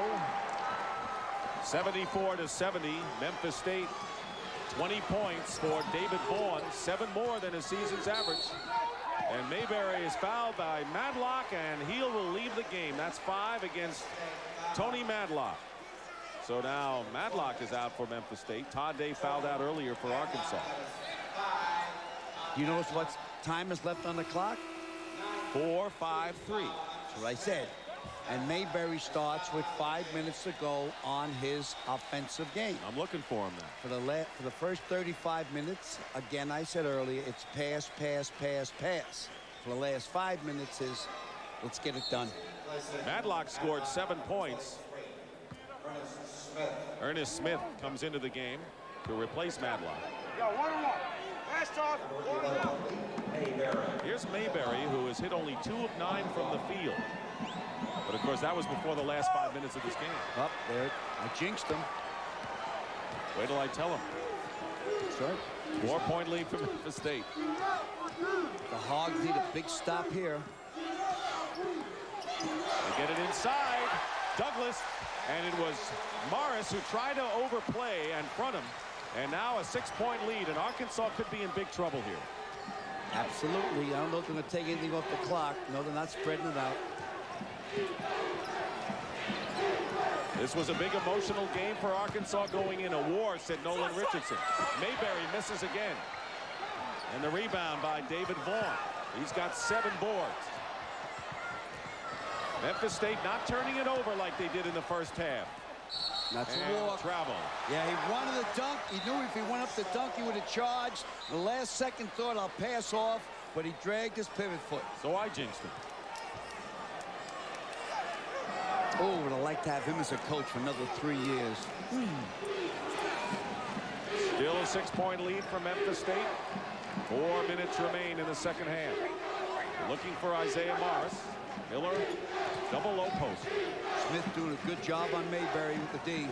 74-70. Memphis State. 20 points for David Vaughn. 7 more than his season's average. And Mayberry is fouled by Madlock, and he will leave the game. That's 5 against Tony Madlock. So now Madlock is out for Memphis State. Todd Day fouled out earlier for Arkansas. You notice what time is left on the clock? 4-5-3. That's what I said. And Mayberry starts with 5 minutes to go on his offensive game. I'm looking for him now. For the first 35 minutes, again, I said earlier, it's pass, pass, pass, pass. For the last 5 minutes is, let's get it done. Madlock scored 7 points. Ernest Smith comes into the game to replace Madlock. Here's Mayberry, who has hit only 2 of 9 from the field. But of course, that was before the last 5 minutes of this game. Up there, I jinxed him. Wait till I tell him. That's right. 4-point lead for Memphis State. The Hogs need a big stop here. They get it inside. Douglas. And it was Morris who tried to overplay and front him. And now a 6-point lead. And Arkansas could be in big trouble here. Absolutely. I don't know if they're going to take anything off the clock. No, they're not spreading it out. This was a big emotional game for Arkansas going in. A war, said Nolan Richardson. Mayberry misses again. And the rebound by David Vaughn. He's got 7 boards. Memphis State not turning it over like they did in the first half. That's and a walk. Travel. Yeah, he wanted the dunk. He knew if he went up the dunk, he would have charged. The last second thought, I'll pass off, but he dragged his pivot foot. So I jinxed him. Oh, would I like to have him as a coach for another 3 years. Still a 6-point lead for Memphis State. 4 minutes remain in the second half. Looking for Isaiah Morris. Miller, double low post. Smith doing a good job on Mayberry with the D.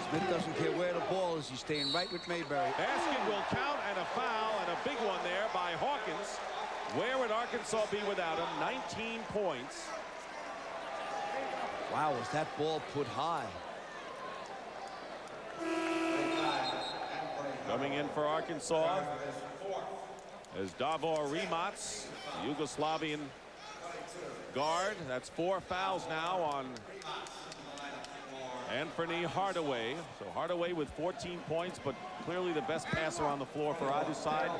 Smith doesn't care where the ball is. He's staying right with Mayberry. Basket will count, and a foul, and a big one there by Hawkins. Where would Arkansas be without him? 19 points. Wow, was that ball put high? Coming in for Arkansas is Davor Rimac, Yugoslavian guard. That's 4 fouls now on Anthony Hardaway. So Hardaway with 14 points, but clearly the best passer on the floor for either side.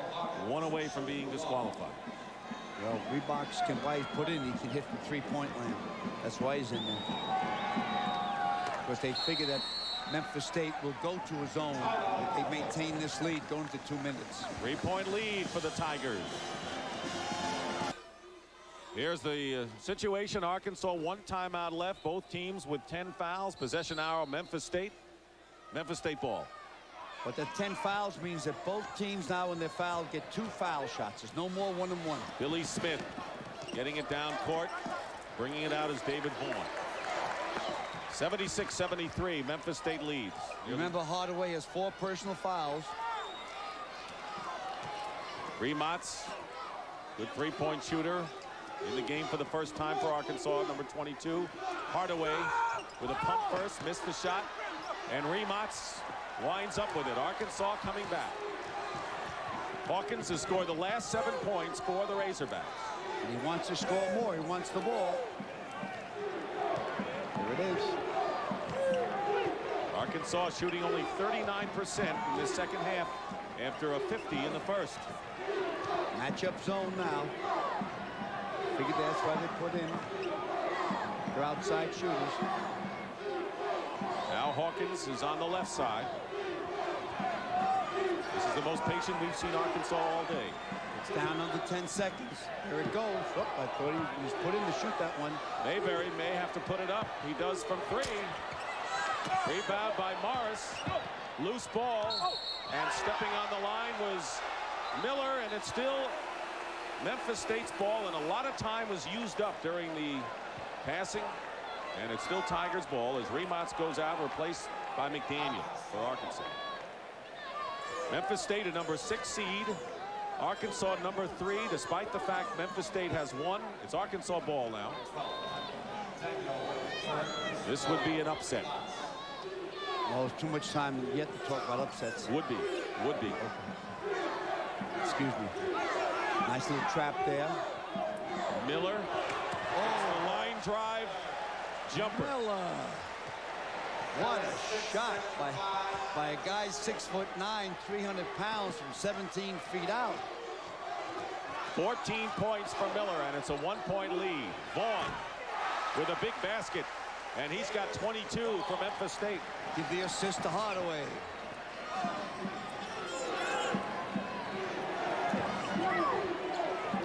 1 away from being disqualified. Well, Reeboks can, why he's put in, he can hit from 3-point land. That's why he's in there. Because they figure that Memphis State will go to a zone if they maintain this lead going to 2 minutes. 3-point lead for the Tigers. Here's the situation. Arkansas 1 timeout left. Both teams with 10 fouls. Possession arrow, Memphis State. Memphis State ball. But the 10 fouls means that both teams now when they're fouled get 2 foul shots. There's no more 1-on-1. Billy Smith getting it down court. Bringing it out is David Vaughn. 76-73, Memphis State leads. Remember, Hardaway has 4 personal fouls. Rimac, good 3-point shooter in the game for the first time for Arkansas, number 22. Hardaway with a pump first, missed the shot, and Rimac winds up with it. Arkansas coming back. Hawkins has scored the last 7 points for the Razorbacks. And he wants to score more. He wants the ball. Here it is. Arkansas shooting only 39% in the second half after a 50 in the first. Matchup zone now. Figured that's why they put in their outside shooters. Now Hawkins is on the left side. This is the most patient we've seen Arkansas all day. It's down under 10 seconds. Here it goes. Oh, I thought he was put in to shoot that one. Mayberry may have to put it up. He does from 3. Rebound by Morris. Loose ball. And stepping on the line was Miller, and it's still Memphis State's ball, and a lot of time was used up during the passing, and it's still Tigers' ball as Rimac goes out, replaced by McDaniel for Arkansas. Memphis State a number 6 seed. Arkansas number 3, despite the fact Memphis State has won. It's Arkansas ball now. This would be an upset. Oh, it's too much time yet to talk about upsets. Would be. Would be. Excuse me. Nice little trap there. Miller. Oh, line drive jumper. Miller. What a shot by a guy 6'9", 300 pounds from 17 feet out. 14 points for Miller, and it's a 1-point lead. Vaughn with a big basket, and he's got 22 for Memphis State. Give the assist to Hardaway.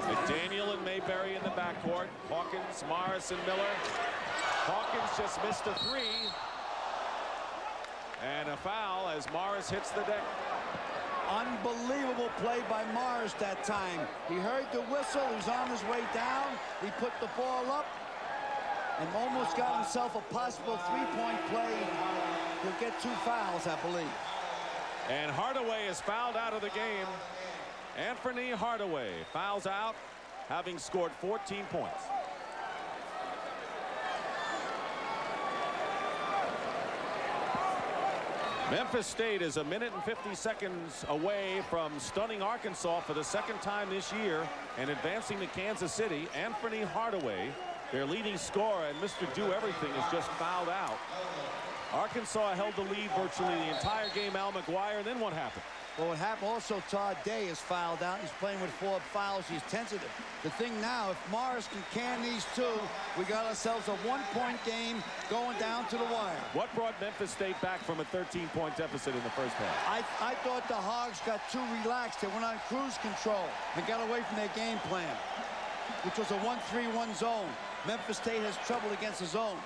McDaniel and Mayberry in the backcourt. Hawkins, Morris, and Miller. Hawkins just missed a three. And a foul as Morris hits the deck. Unbelievable play by Morris that time. He heard the whistle. He's on his way down. He put the ball up and almost got himself a possible three-point play. He'll get 2 fouls, I believe. And Hardaway is fouled out of the game. Anthony Hardaway fouls out, having scored 14 points. Memphis State is a minute and 50 seconds away from stunning Arkansas for the second time this year and advancing to Kansas City. Anthony Hardaway, their leading scorer and Mr. Do-Everything, is just fouled out. Arkansas held the lead virtually the entire game. Al McGuire, and then what happened? Well, what happened also, Todd Day is fouled out. He's playing with 4 fouls. He's tentative. The thing now, if Morris can these 2, we got ourselves a 1-point game going down to the wire. What brought Memphis State back from a 13-point deficit in the first half? I thought the Hogs got too relaxed. They went on cruise control and got away from their game plan, which was a 1-3-1 zone. Memphis State has trouble against the zone.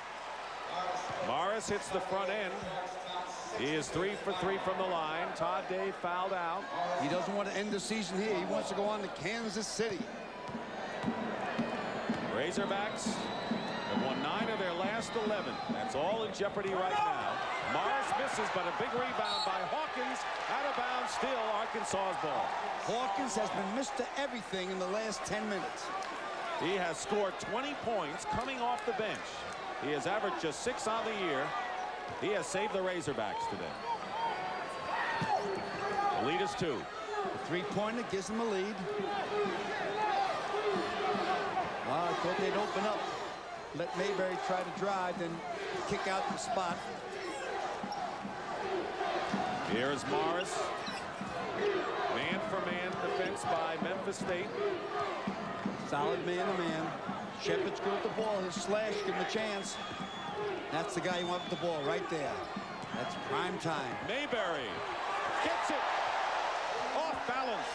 Morris hits the front end. He is 3 for 3 from the line. Todd Day fouled out. He doesn't want to end the season here. He wants to go on to Kansas City. Razorbacks have won 9 of their last 11. That's all in jeopardy right now. Morris misses, but a big rebound by Hawkins. Out of bounds, still Arkansas's ball. Hawkins has been Mr. Everything in the last 10 minutes. He has scored 20 points coming off the bench. He has averaged just 6 on the year. He has saved the Razorbacks today. The lead is 2. The three-pointer gives them a lead. I thought they'd open up. Let Mayberry try to drive, then kick out the spot. Here is Morris. Man-for-man defense by Memphis State. Solid man-to-man. Shepard's good with the ball. His slash, give him a chance. That's the guy you want with the ball right there. That's prime time. Mayberry gets it. Off balance.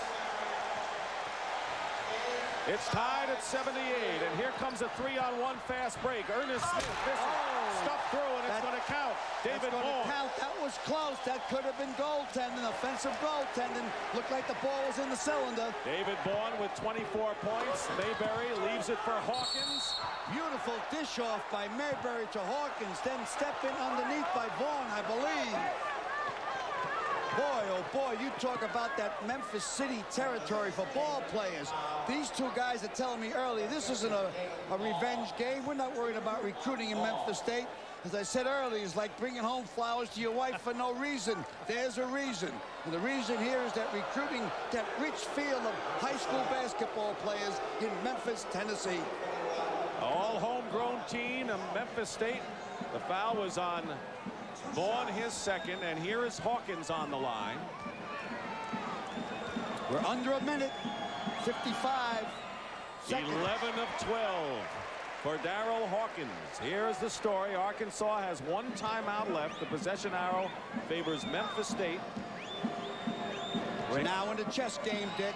It's tied at 78, and here comes a 3-on-1 fast break. Ernest Smith misses. Stuffed through, and it's going to count. David Vaughn. That was close. That could have been goaltending, offensive goaltending. Looked like the ball was in the cylinder. David Vaughn with 24 points. Mayberry leaves it for Hawkins. Beautiful dish off by Mayberry to Hawkins, then step in underneath by Vaughn, I believe. Boy, oh boy, you talk about that Memphis City territory for ball players. These 2 guys are telling me earlier, this isn't a revenge game. We're not worried about recruiting in Memphis State. As I said earlier, it's like bringing home flowers to your wife for no reason. There's a reason. And the reason here is that recruiting that rich field of high school basketball players in Memphis, Tennessee. All homegrown team of Memphis State. The foul was on Vaughn, his second, and here is Hawkins on the line. We're under a minute. 55 seconds. 11 of 12 for Darryl Hawkins. Here's the story. Arkansas has 1 timeout left. The possession arrow favors Memphis State. We're now in a chess game, Dick.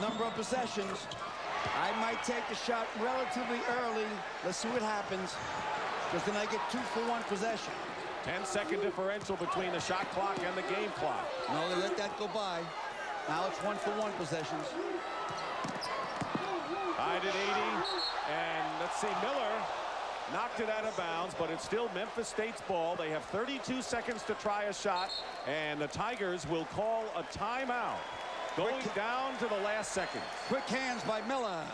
Number of possessions. I might take a shot relatively early. Let's see what happens. Because then I get 2 for 1 possession. 10-second differential between the shot clock and the game clock. No, they let that go by. Now it's 1 for 1 possessions. Tied at 80. And let's see, Miller knocked it out of bounds, but it's still Memphis State's ball. They have 32 seconds to try a shot, and the Tigers will call a timeout. Going down to the last second. Quick hands by Miller.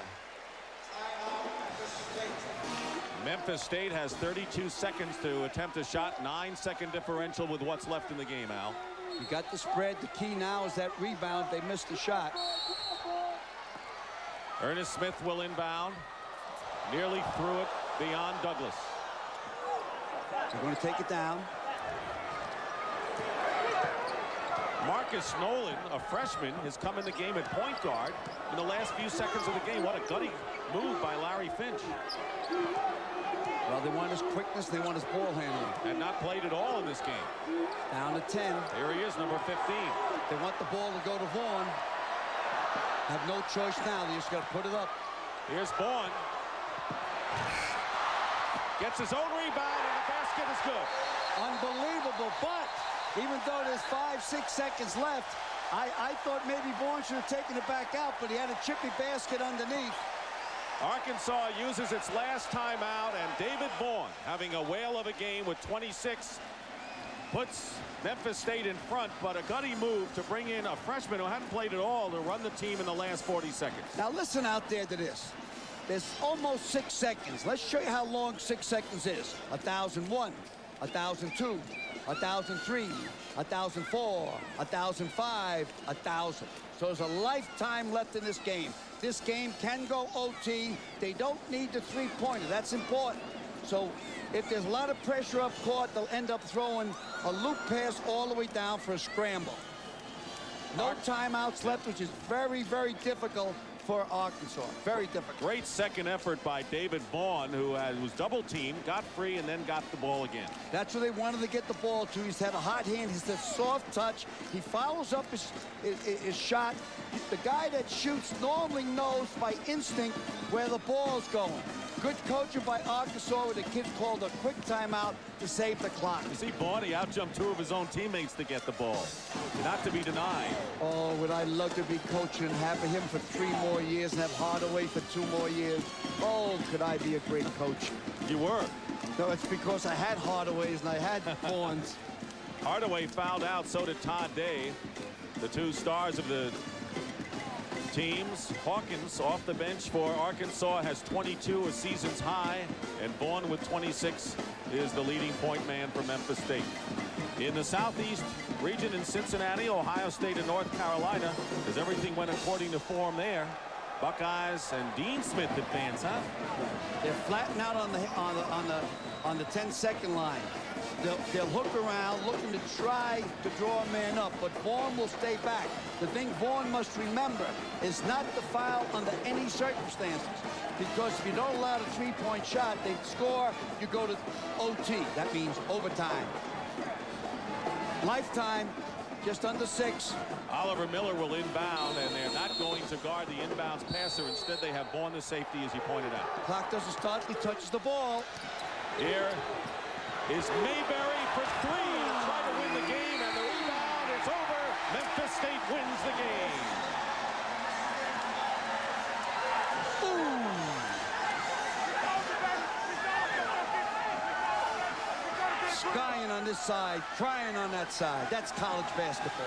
Memphis State has 32 seconds to attempt a shot. 9-second differential with what's left in the game, Al. You got the spread. The key now is that rebound. They missed the shot. Ernest Smith will inbound. Nearly threw it beyond Douglas. They're going to take it down. Marcus Nolan, a freshman, has come in the game at point guard in the last few seconds of the game. What a gutty move by Larry Finch. Well, they want his quickness, they want his ball handling. And not played at all in this game. Down to 10. Here he is, number 15. They want the ball to go to Vaughn. Have no choice now. They just got to put it up. Here's Vaughn. Gets his own rebound, and the basket is good. Unbelievable, but even though there's 5-6 seconds left, I thought maybe Vaughn should have taken it back out, but he had a chippy basket underneath. Arkansas uses its last timeout, and David Vaughn, having a whale of a game with 26, puts Memphis State in front, but a gutty move to bring in a freshman who hadn't played at all to run the team in the last 40 seconds. Now listen out there to this. There's almost 6 seconds. Let's show you how long 6 seconds is. 1,001, 1,002, 1,003, 1,004, 1,005, 1,000. So there's a lifetime left in this game. This game can go OT. They don't need the three-pointer. That's important. So if there's a lot of pressure up court, they'll end up throwing a loop pass all the way down for a scramble. No timeouts left, which is very, very difficult for Arkansas. Very difficult. Great second effort by David Vaughn, who was double-teamed, got free, and then got the ball again. That's where they wanted to get the ball to. He's had a hot hand. He's a soft touch. He follows up his shot. The guy that shoots normally knows by instinct where the ball's going. Good coaching by Arkansas with a kid called a quick timeout to save the clock. You see, Vaughn, he out-jumped 2 of his own teammates to get the ball. Not to be denied. Oh, would I love to be coaching and have him for 3 more years and have Hardaway for 2 more years. Oh, could I be a great coach. You were. No, it's because I had Hardaways and I had Vaughns. Hardaway fouled out, so did Todd Day. The 2 stars of the teams. Hawkins off the bench for Arkansas has 22, a season's high, and Vaughn with 26 is the leading point man for Memphis State. In the Southeast region in Cincinnati, Ohio State and North Carolina, as everything went according to form there, Buckeyes and Dean Smith advance, huh? They're flattened out on the 10-second line. They'll hook around, looking to try to draw a man up, but Vaughn will stay back. The thing Vaughn must remember is not to foul under any circumstances, because if you don't allow the three-point shot, they score, you go to OT. That means overtime. Lifetime, just under 6. Oliver Miller will inbound, and they're not going to guard the inbounds passer. Instead, they have Vaughn the safety, as you pointed out. Clock doesn't start, he touches the ball. Here is Mayberry for 3 to try to win the game, and the rebound is over. Memphis State wins the game. Skying on this side, crying on that side. That's college basketball.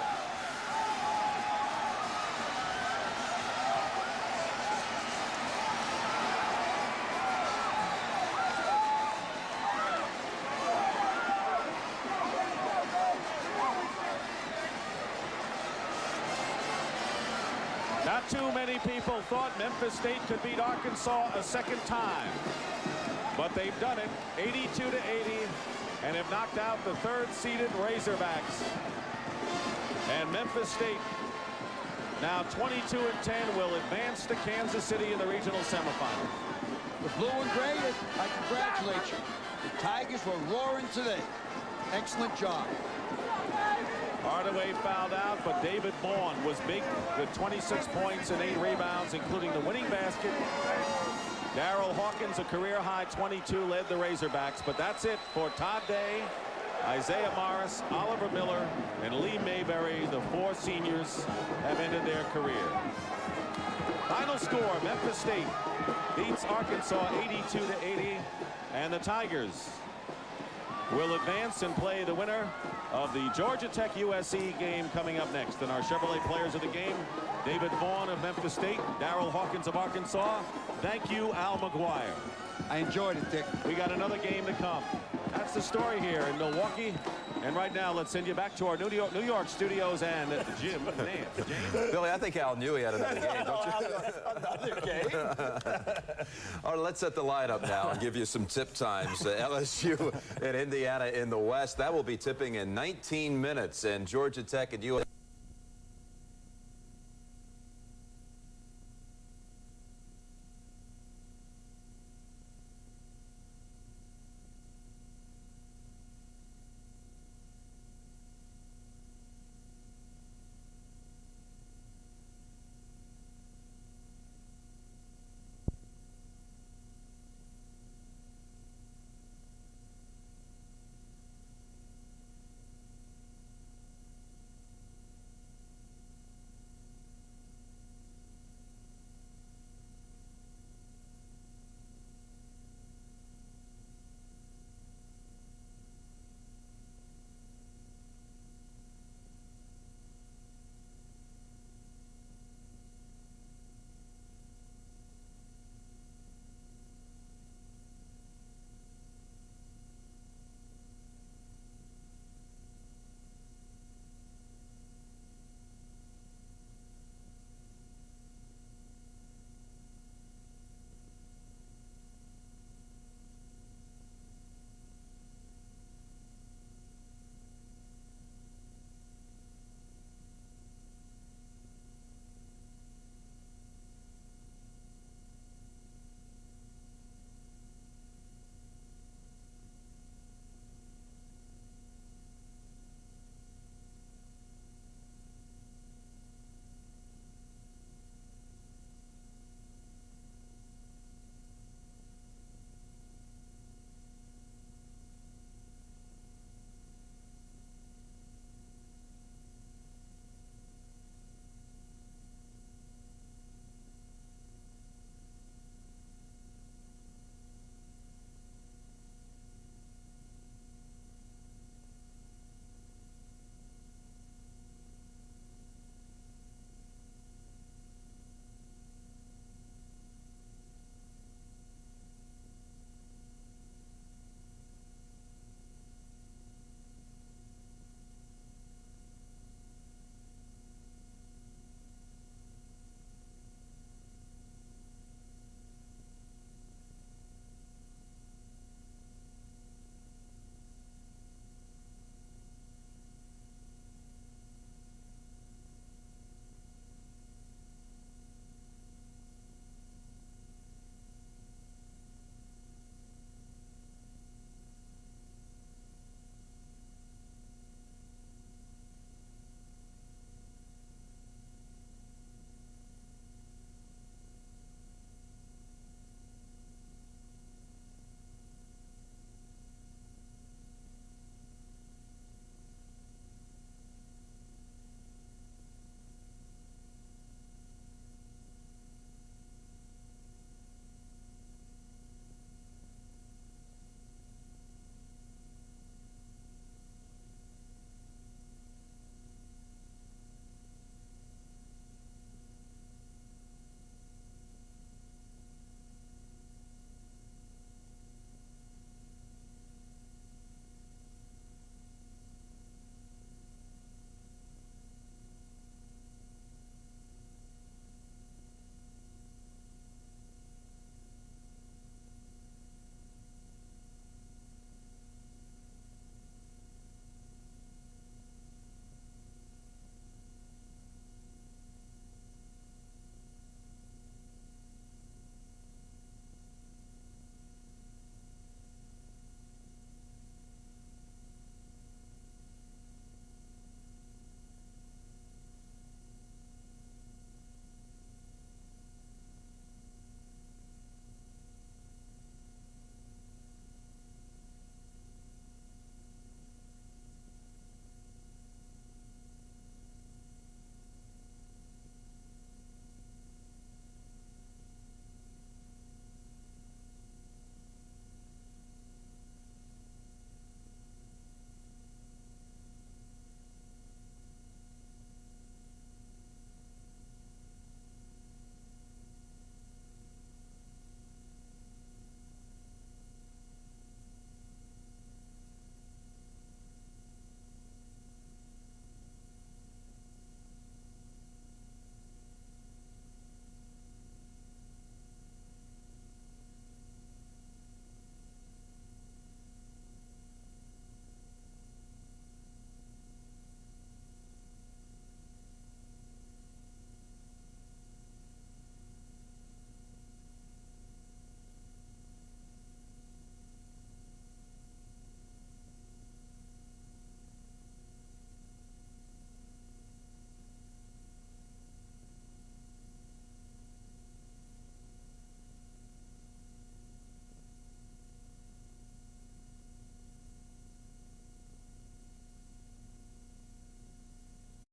Not too many people thought Memphis State could beat Arkansas a second time, but they've done it 82-80 and have knocked out the 3rd-seeded Razorbacks. And Memphis State, now 22-10, will advance to Kansas City in the regional semifinal. The blue and gray, I congratulate you. The Tigers were roaring today. Excellent job. Hardaway fouled out, but David Vaughn was big with 26 points and 8 rebounds, including the winning basket. Darrell Hawkins, a career-high 22, led the Razorbacks, but that's it for Todd Day, Isaiah Morris, Oliver Miller, and Lee Mayberry. The 4 seniors have ended their career. Final score, Memphis State beats Arkansas 82-80, and the Tigers will advance and play the winner of the Georgia Tech USC game coming up next. And our Chevrolet players of the game, David Vaughn of Memphis State, Darrell Hawkins of Arkansas. Thank you, Al McGuire. I enjoyed it, Dick. We got another game to come. That's the story here in Milwaukee. And right now, let's send you back to our New York studios and Jim Nance. Billy, I think Al knew he had another game, don't you? Another game? All right, let's set the lineup now and give you some tip times. LSU and Indiana in the West. That will be tipping in 19 minutes. And Georgia Tech and USC.